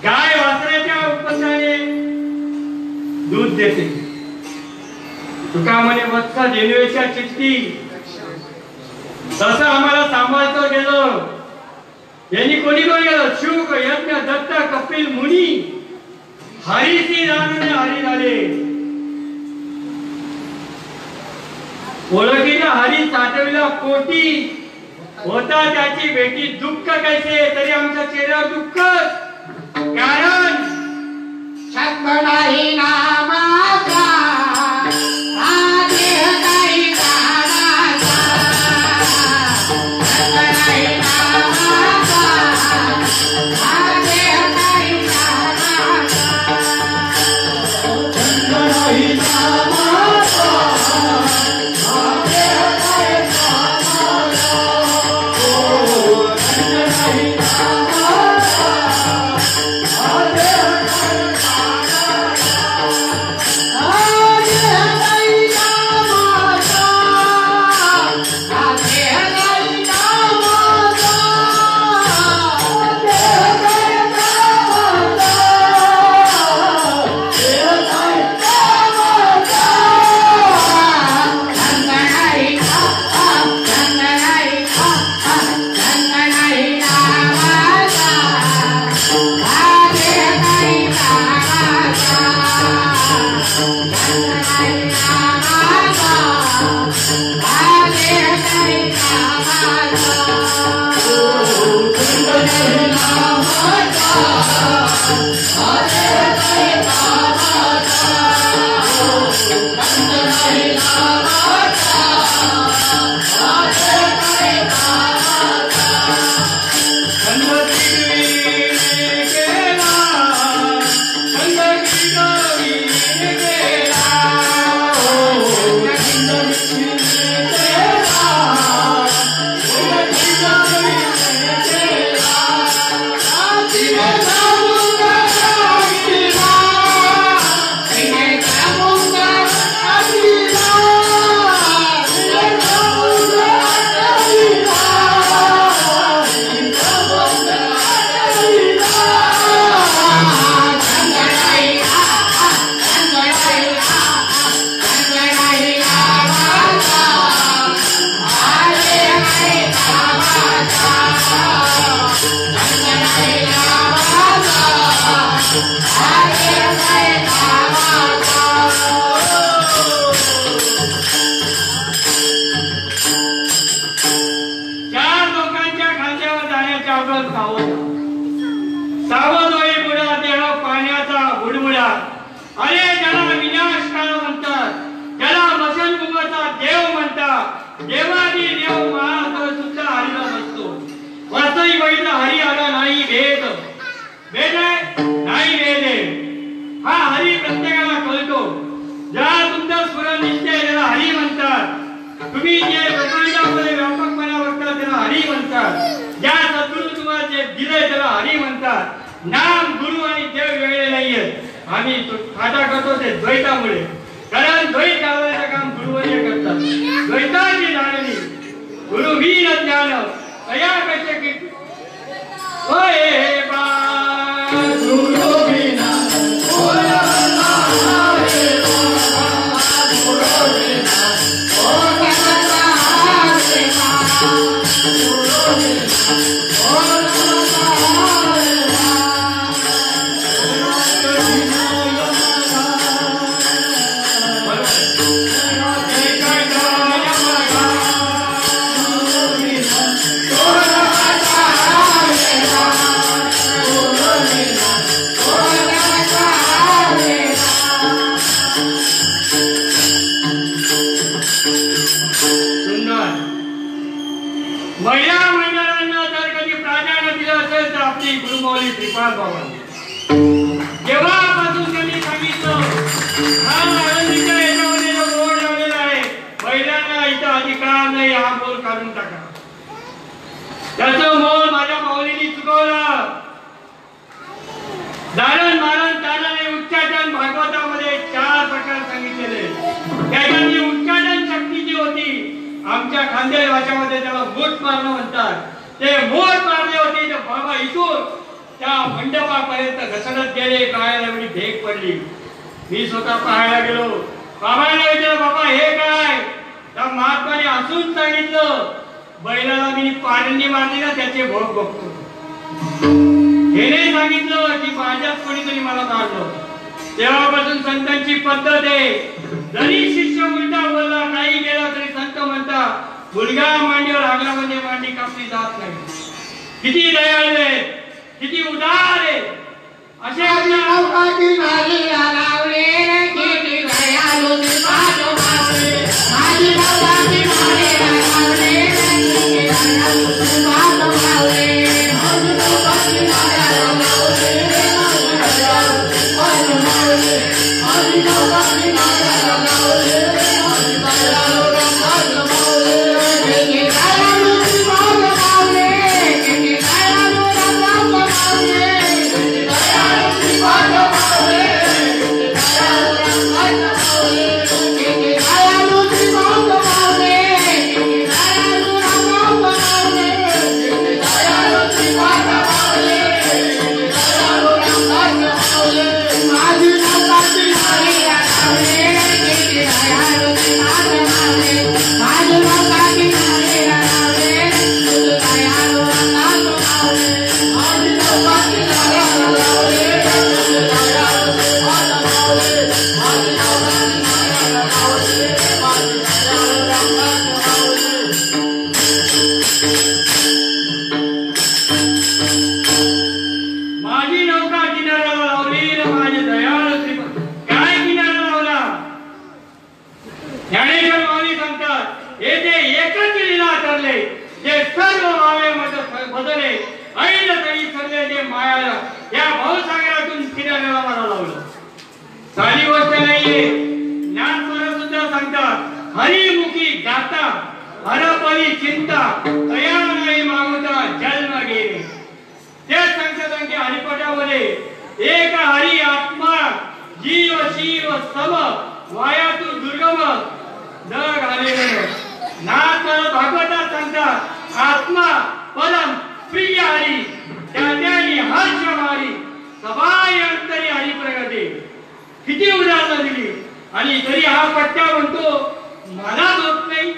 गाय वासराच्या उपचाराने दूध देते. तुका म्हणे वत्स धेनुच्या चिठ्ठी. तसं आम्हाला सांभाळतो गेलो. यांनी कोणी कोणी गेलो? शुक यज्ञ दत्त कपिल मुनी हरीशी जाणून हरी झाले. ओळखीला हरी साठविला कोटी होता त्याची भेटी. दुःख कैसे तरी आमच्या चेहऱ्यावर दुःख, कारण शब्द नाही नामाचा आदेह काही कामाचा. शब्द नाही नामाचा आदेह काही कामाचा. शब्द नाही नामाचा आदेह काही कामाचा. Ah! लागत सावध सावध होई बुडा देह पाण्याचा बुडबुडा अरे ज्याला विनाश काळ म्हणतात ज्याला मसनभूमाचा देव म्हणतात देवादी देव महाराज सुद्धा हरीला नसतो वास्तविक बघितलं हरी आला नाही भेद भेद आहे नाही भेद आहे हा हरी प्रत्येकाला कळतो ज्याला तुमचा स्मरण निश्चय त्याला हरी म्हणतात तुम्ही जे ब्रह्मांडामध्ये व्यापकपणा बघता त्याला हरी म्हणतात ज्या सद्गुरू तुम्हाला जे दिलंय त्याला हरी म्हणतात नाम गुरु आणि देव वेगळे नाहीयेत आम्ही फाटा करतो ते द्वैतामुळे कारण द्वैत घालण्याचं काम गुरुवर्य करतात द्वैताची जाणणी गुरुहीन ज्ञान अया कसे होय बा गुरुहीन जेव्हापासून त्यांनी सांगितलं हा आळंदीच्या याच्यामध्ये जो बोर्ड लावलेला आहे महिलांना इथं अधिकार नाही हा बोर्ड काढून टाका त्याचं मोल माझ्या माऊलीने चुकवलं दारण मारण तारण उच्चाटन भागवतामध्ये 4 प्रकार सांगितलेले त्याच्यातली उच्चाटन शक्ती जी होती आमच्या खानदेश भाषेमध्ये त्याला मूठ मारणं म्हणतात ते मूठ मारले होते तर बाबा इथून त्या मंडपापर्यंत घसरत गेले पायाला एवढी भेग पडली मी स्वतः पाहायला गेलो बाबांना विचारलं बाबा हे काय त्या महात्माने हसून सांगितलं बैलाला मी पारंडी मारली ना त्याचे भोग बघतो हेने सांगितलं की माझ्याच कोणीतरी मला मारलं तेव्हापासून संतांची पद्धत आहे जरी शिष्य उलटा बोलला काही गेला तरी संत म्हणतात मुलगा मांडीवर लागला म्हणजे मांडी कापली जात नाही किती दयाळू आहे किती उदार आहे असे नौकाची झाली लावले किती दयाळू निभालो मावले माझी नौकाची झाली लावले किती दयाळू निभालो मावले माझी नौकाची झाली लावले माझी नौकाची झाली लावले साधी गोष्ट नाहीये ज्ञानस्वरूप सुद्धा सांगतात हरिमुखी गाता हरपरी चिंता तया नाही मागुता जन्म घेणे तेच सांगतात की हरिपटामध्ये एक हरी आत्मा जीव शिव सम वायातू दुर्गम न घालेले नाथ भागवतात सांगतात आत्मा परम प्रिय हरी त्याने हर्ष मारी सबाई अंतरी हरी प्रगती किती उदाहरणं दिली आणि तरी हा पट्ट्या म्हणतो मला होत नाही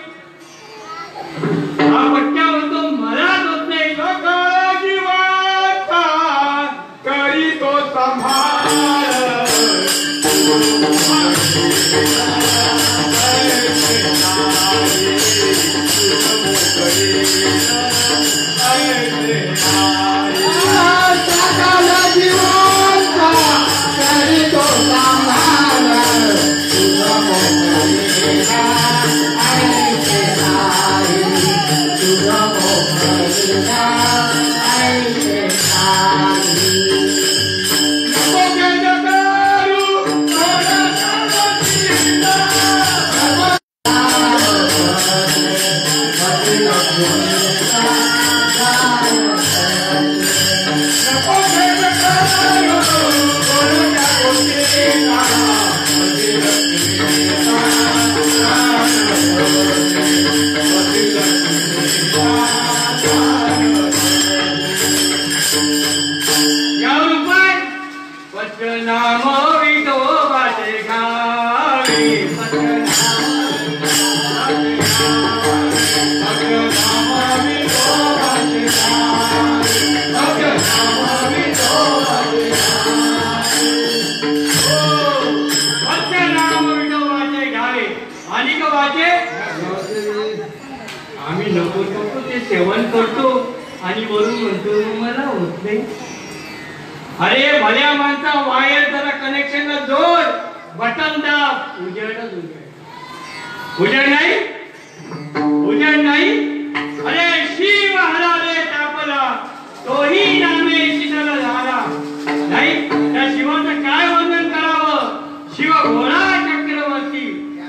हा पट्ट्या म्हणतो मला होत नाही सकाळची वार्ता करी तो संभाळ Hare Krishna आम्ही नको नको ते सेवन करतो आणि वरून म्हणतो मला होत नाही. अरे भल्या माणसा वायर जरा कनेक्शनला जोड, बटन दाब, उजेडच उजेड नाही, उजेड नाही. अरे शिव हरा रे तापला, तोही नामे शीतल झाला. नाही त्या शिवाचं काय वंदन करावं. शिव घोडा चक्रवर्ती,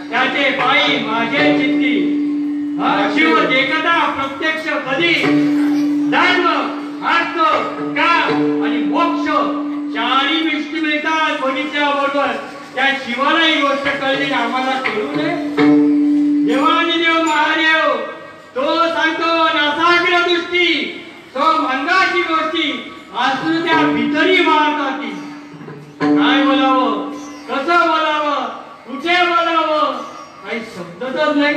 त्याचे पायी माझे चित्ती. शिव देखता प्रत्यक्ष कधी, धर्म अर्थ काम आणि मोक्ष चारी गोष्टी मिळतात बघितल्याबरोबर. त्या शिवाला ही गोष्ट कळली आम्हाला कळू नये. देवादिदेव महादेव तो सांगतो नासाग्र दृष्टी, तो मंगाची गोष्टी असू त्या भितरी मारतात. काय बोलावं, कसं बोलावं, कुठे बोलावं, काही शब्दच नाही.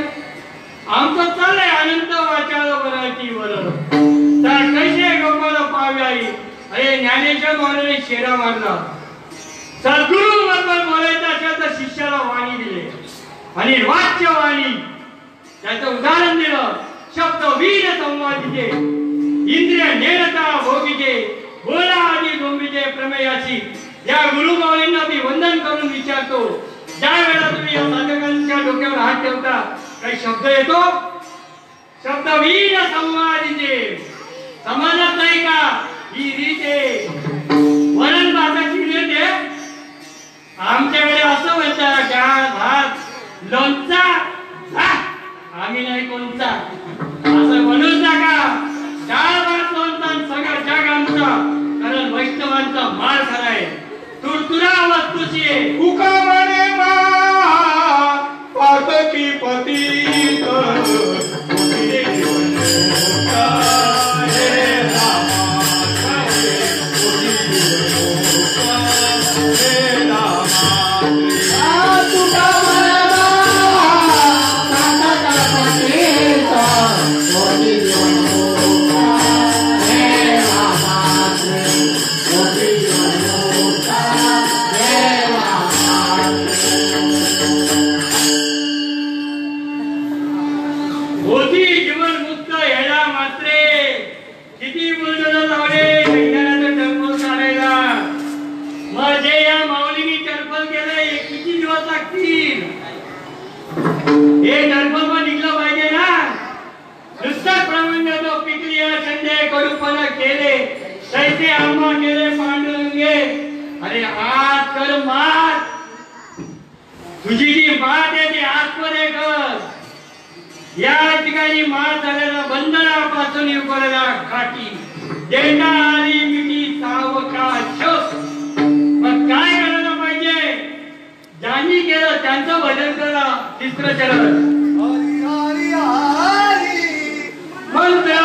आमचं चाललंय अनंत वाचार करायची बरं तर कैसे गोपाळ पाव्याई. अरे ज्ञानेश्वर महाराजांनी शेरा मारला. सद्गुरु बरोबर बोलायचं असेल तर शिष्याला वाणी दिले आणि वाच्य वाणी त्याचं उदाहरण दिलं. शब्द वीर संवादिते, इंद्रिय नेरता भोगिते, बोला आधी डोंबिते प्रमेयाची. या गुरुमाऊलींना मी वंदन करून विचारतो, ज्या वेळेला तुम्ही या साधकांच्या डोक्यावर हात ठेवता काही शब्द येतो. शब्द वीर संवादिते समजत नाही का ही रीते वरण भाताची रीत आहे. आमच्याकडे असं म्हणतात डाळ भात लोणचा, आम्ही नाही कोणचा असं म्हणूच नका. डाळ भात लोणचा सगळं जग आमचा, कारण वैष्णवांचा माळ खराय. तुरतुरा वस्तूची उका म्हणे पातकी पतीत केले तैसे आम्हा केले पांडुरंगे. अरे आज कर मात, तुझी जी मात आहे ती आतमध्ये कर. या ठिकाणी मात झालेला बंधनापासून युगला घाटी देता आली मिठी सावकाश. मग काय करायला पाहिजे. ज्यांनी केलं त्यांचं भजन करा. तिसरं चरण मंत्र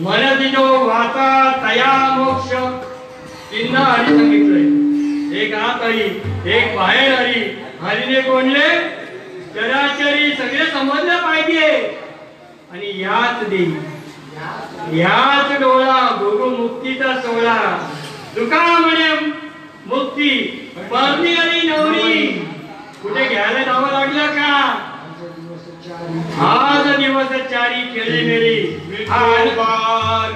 मनदिजो वाचा तया मोक्ष चिन्ह हरी सांगितलंय. एक आत हरी, एक बाहेर हरी. हरीने कोणले चराचरी सगळे समजलं पाहिजे. आणि याच देई याच डोळा गुरु मुक्तीचा सोहळा. तुका म्हणे मुक्ती परणी आणि नवरी कुठे घ्यायला जावं लागलं का? आज दिवस चारी खेळी मेरी विठोबा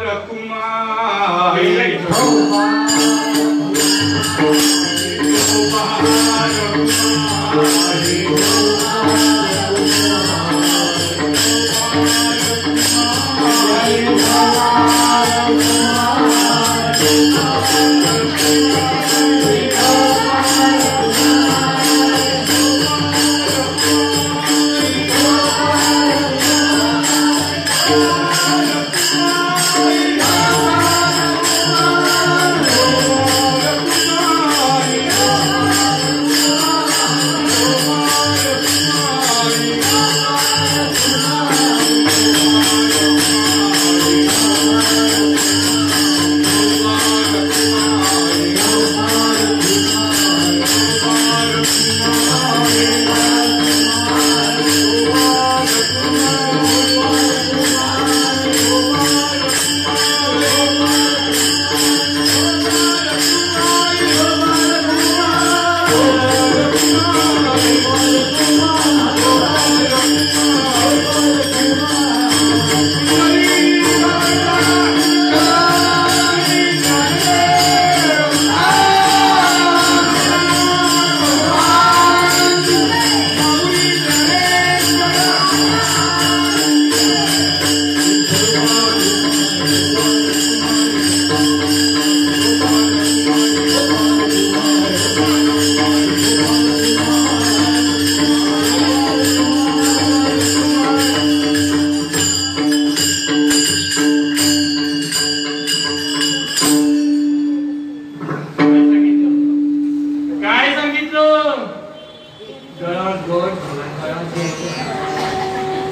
रकुमार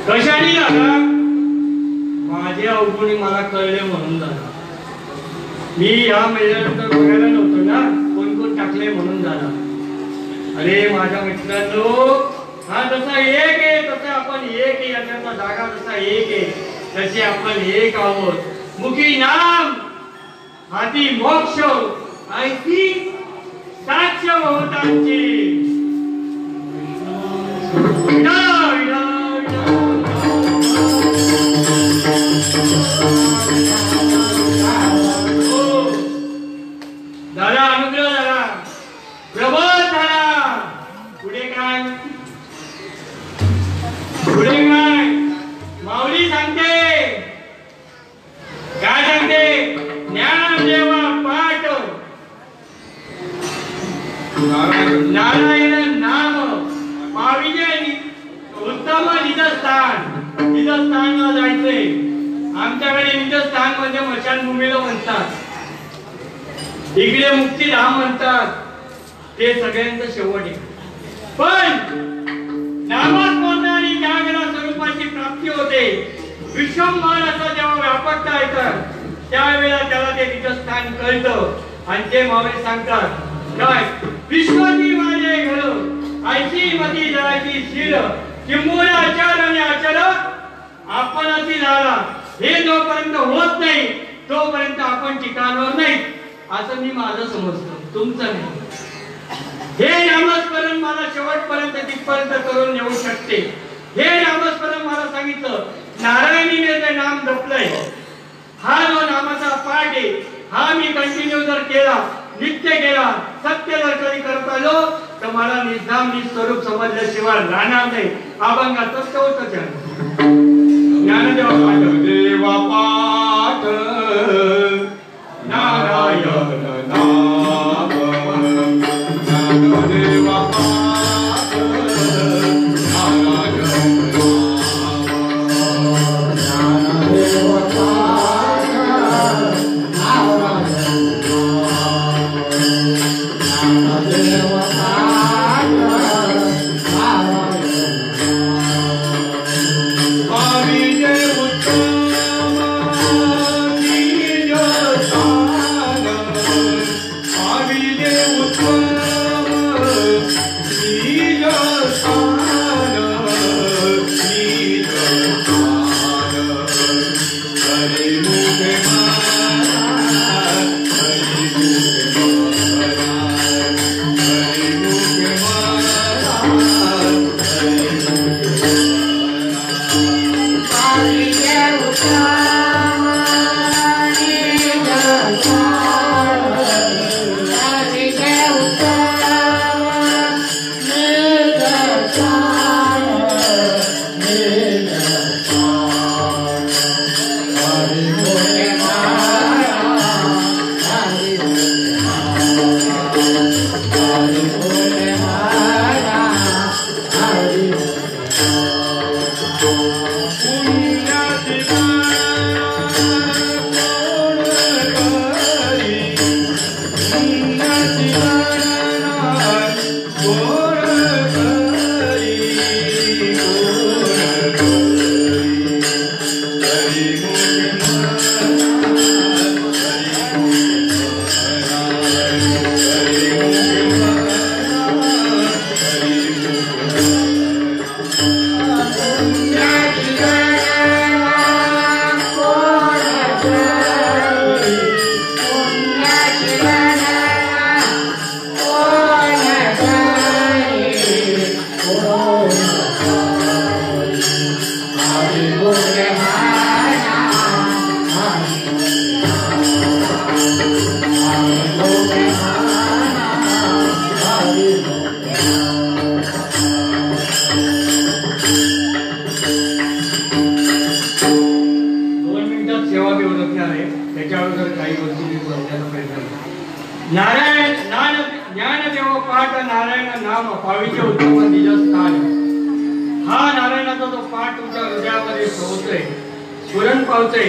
कशाने झाला? माझे अवगुणी मला कळले म्हणून झाला. मी या महिन्यानंतर बघायला नव्हतो ना कोण कोण टाकले म्हणून झाला. अरे माझ्या मित्रांनो, हा जसा एक आहे तसा आपण एक आहे. याच्याचा जागा जसा एक आहे तसे आपण एक आहोत. मुखी नाम हाती मोक्ष ऐकी साक्ष बहुतांची. झाला अनुग्रह झाला, प्रबोध झाला. पुढे काय? पुढे काय? माऊली सांगते, काय सांगते? ज्ञानदेवा पाठ नारायण नाम पाविजे उत्तम निजस्थान. निजस्थानला जायचंय. आमच्याकडे निजस्थान म्हणजे मशानभूमीला म्हणतात, इकडे मुक्तीधाम म्हणतात. ते सगळ्यांचं शेवट आहे. पण नामस्मरणाने ज्या वेळेला स्वरूपाची प्राप्ती होते, विश्वंभर असं जेव्हा व्यापकता येतात, त्यावेळेला त्याला ते निजस्थान कळतं. आणि ते मावळे सांगतात काय? विश्वती माझे घर ऐशी मती जळाची शिर किंबहुना आचार आणि आचार आपण अशी झाला. हे जोपर्यंत होत नाही तोपर्यंत आपण ठिकाणावर नाही, असं मी माझं समजतो, तुमचं नाही. हे नामस्मरण मला शेवटपर्यंत तिथपर्यंत करून नेऊ शकते. हे नामस्मरण मला सांगितलं, नारायणीने ते नाम जपलंय. हा जो नामाचा पाठ आहे हा मी कंटिन्यू जर केला, नित्य केला, सत्य जर कधी करत आलो तर मला निजाम स्वरूप समजल्याशिवाय राहणार नाही. अभंगा तत्व होतं. ज्ञानदेवा पाठ नारायण नाम. ज्ञानदेवा पाठ नारायण Hare आहे त्याच्यावर काही गोष्टी मी बोलण्याचा प्रयत्न करतो. ज्ञानदेव पाठ नारायण नाम पावीचे उत्तम दिलं स्थान. हा नारायणाचा जो पाठ तुमच्या हृदयामध्ये पोहोचतोय, स्फुरण पावतोय,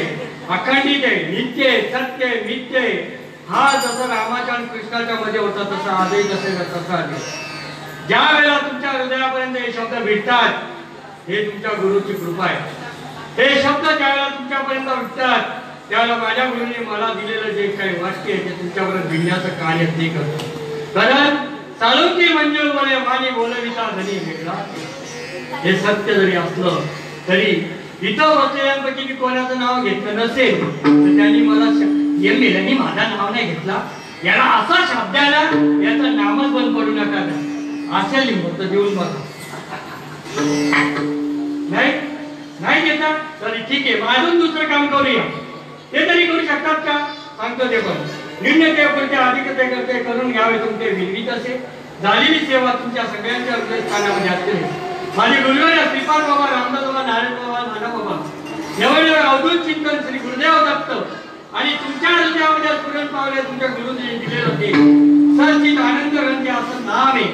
अखंडित आहे, नित्य आहे, सत्य आहे, मिथ्य आहे. हा जसा रामाच्या आणि कृष्णाच्या मध्ये होता तसा आजही तसा आहे. ज्या वेळेला तुमच्या हृदयापर्यंत हे शब्द भेटतात, हे तुमच्या गुरुची कृपा आहे. हे शब्द ज्यावेळेला तुमच्यापर्यंत भेटतात त्यावेळेला माझ्या गुरुने मला दिलेलं जे काही वाक्य आहे ते तुमच्यापर्यंत भिडण्याचं कार्य ते करतो. कारण चालूची मंजूर बोले मानी बोलविता धनी वेगळा. हे सत्य जरी असलं तरी इथं बसलेल्यांपैकी मी कोणाचं नाव घेतलं नसेल तर त्यांनी मला मेलांनी माझा नाव नाही घेतला, याला असा शब्द आला, याचं नामच बंद पडू नका असेल लिंबत देऊन बघा. नाही घेता तरी ठीक आहे, अजून दुसरं काम करूया. ते तरी करू शकतात का सांगतो ते पण. निर्णय ते करते अधिक ते करते करून घ्यावे तुमचे विविध असे. झालेली सेवा तुमच्या सगळ्यांच्या हृदयस्थानामध्ये असते. माझे गुरुवर श्रीपाद बाबा, रामदास बाबा, नारायण बाबा, नाना बाबा, एवढे अवधूत चिंतन श्री गुरुदेव दत्त आणि तुमच्या हृदयामध्ये स्फुरण पावले तुमच्या गुरुजी दिले होते सरचित आनंद ग्रंथी असं नाव आहे.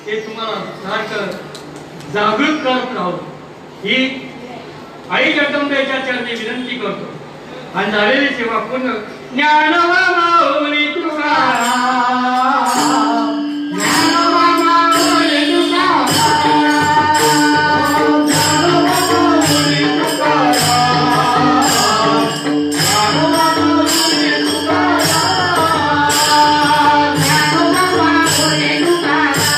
ते तुम्हाला सारखं जागृत करत राहू ही आई जगदंबेच्या चरणी विनंती करतो. आणि झालेली सेवा पूर्ण. ज्ञानवा माऊली तुकाराम, ज्ञानवा माऊली तुकाराम, ज्ञानवा माऊली तुकाराम, ज्ञानवा माऊली तुकाराम, ज्ञानवा माऊली तुकाराम,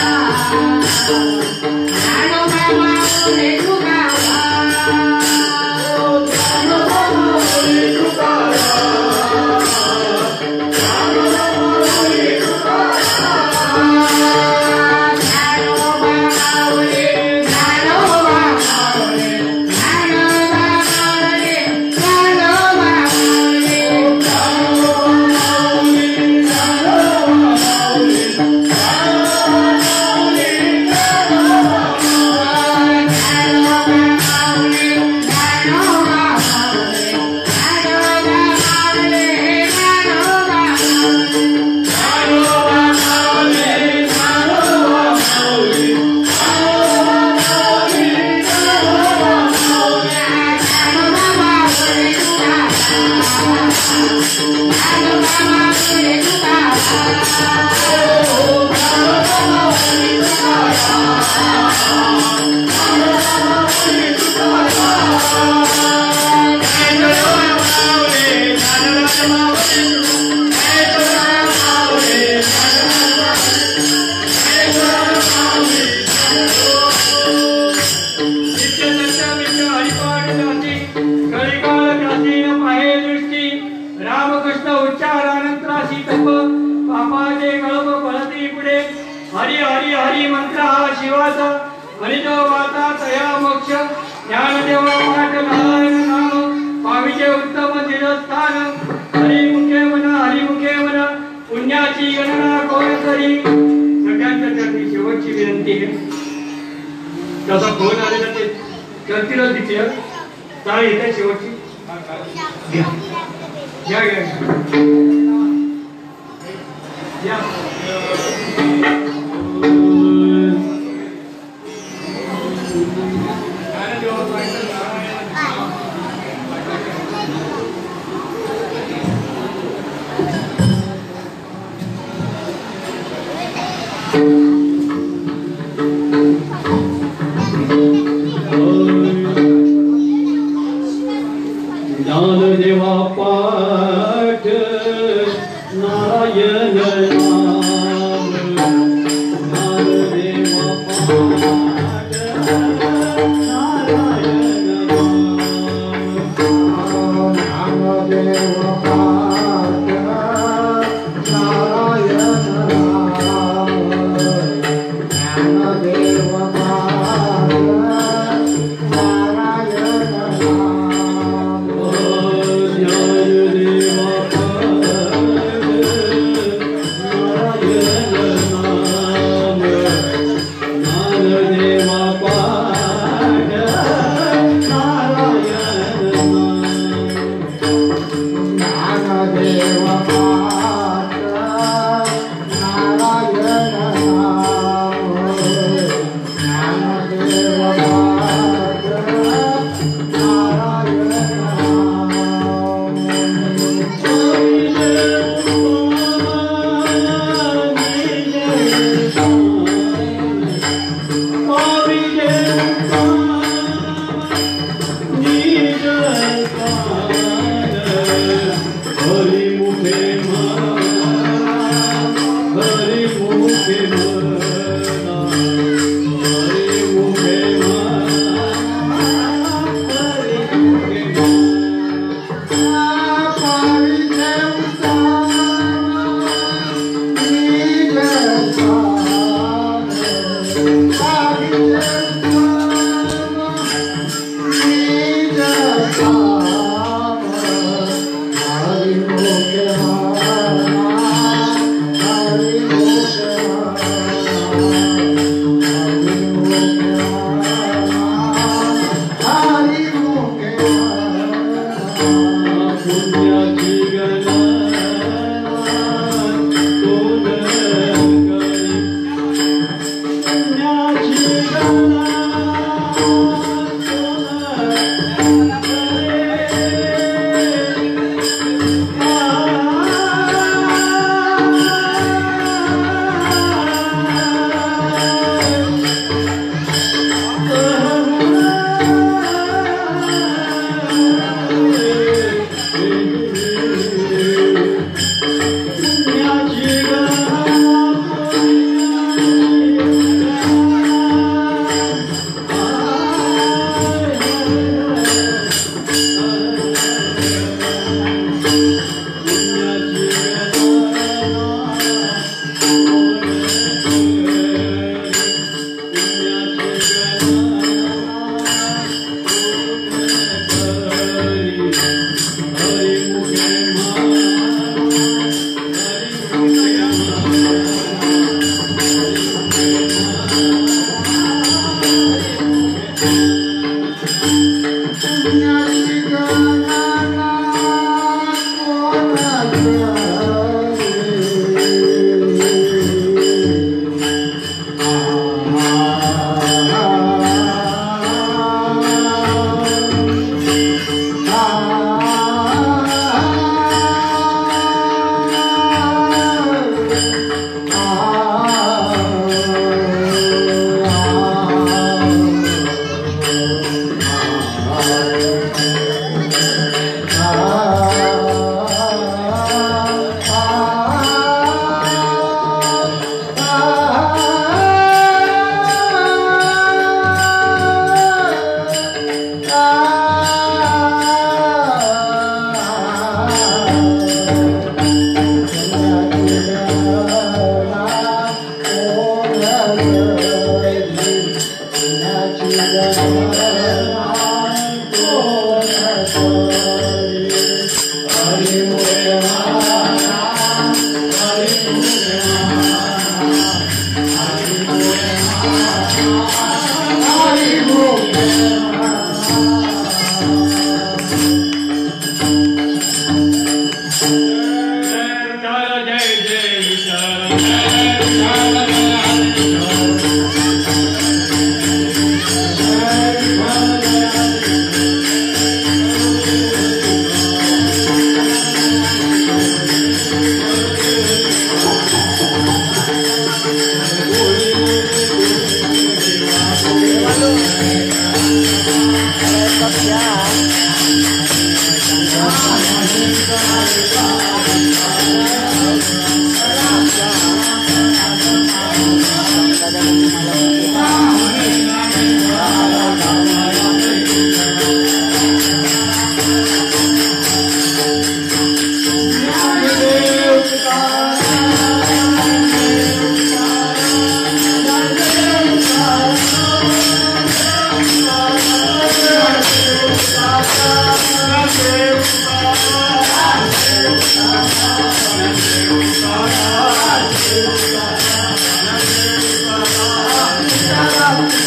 ज्ञानवा माऊली तुकाराम. हरी हरी हरी मंत्र हा शिवाचा आणि जो वाचा तया मोक्ष. ज्ञानदेव पाठ नारायण नाम पावीचे उत्तम तीर्थस्थान. हरिमुखे म्हणा पुण्याची गणना कोण करी. सगळ्यांच्या चरणी शेवटची विनंती आहे. तसा फोन आलेला ते करतीलच तिथे चालेल. येते शेवटची घ्या घ्या घ्या. ज्ञानदेवा पाठ नारायण नाम, ज्ञानदेवा पाठ नारायण नाम, ज्ञानदेवा पाठ नारायण नाम, ज्ञानदेवा पाठ नारायण नाम. Now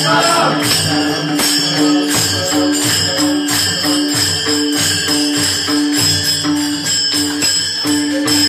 Hare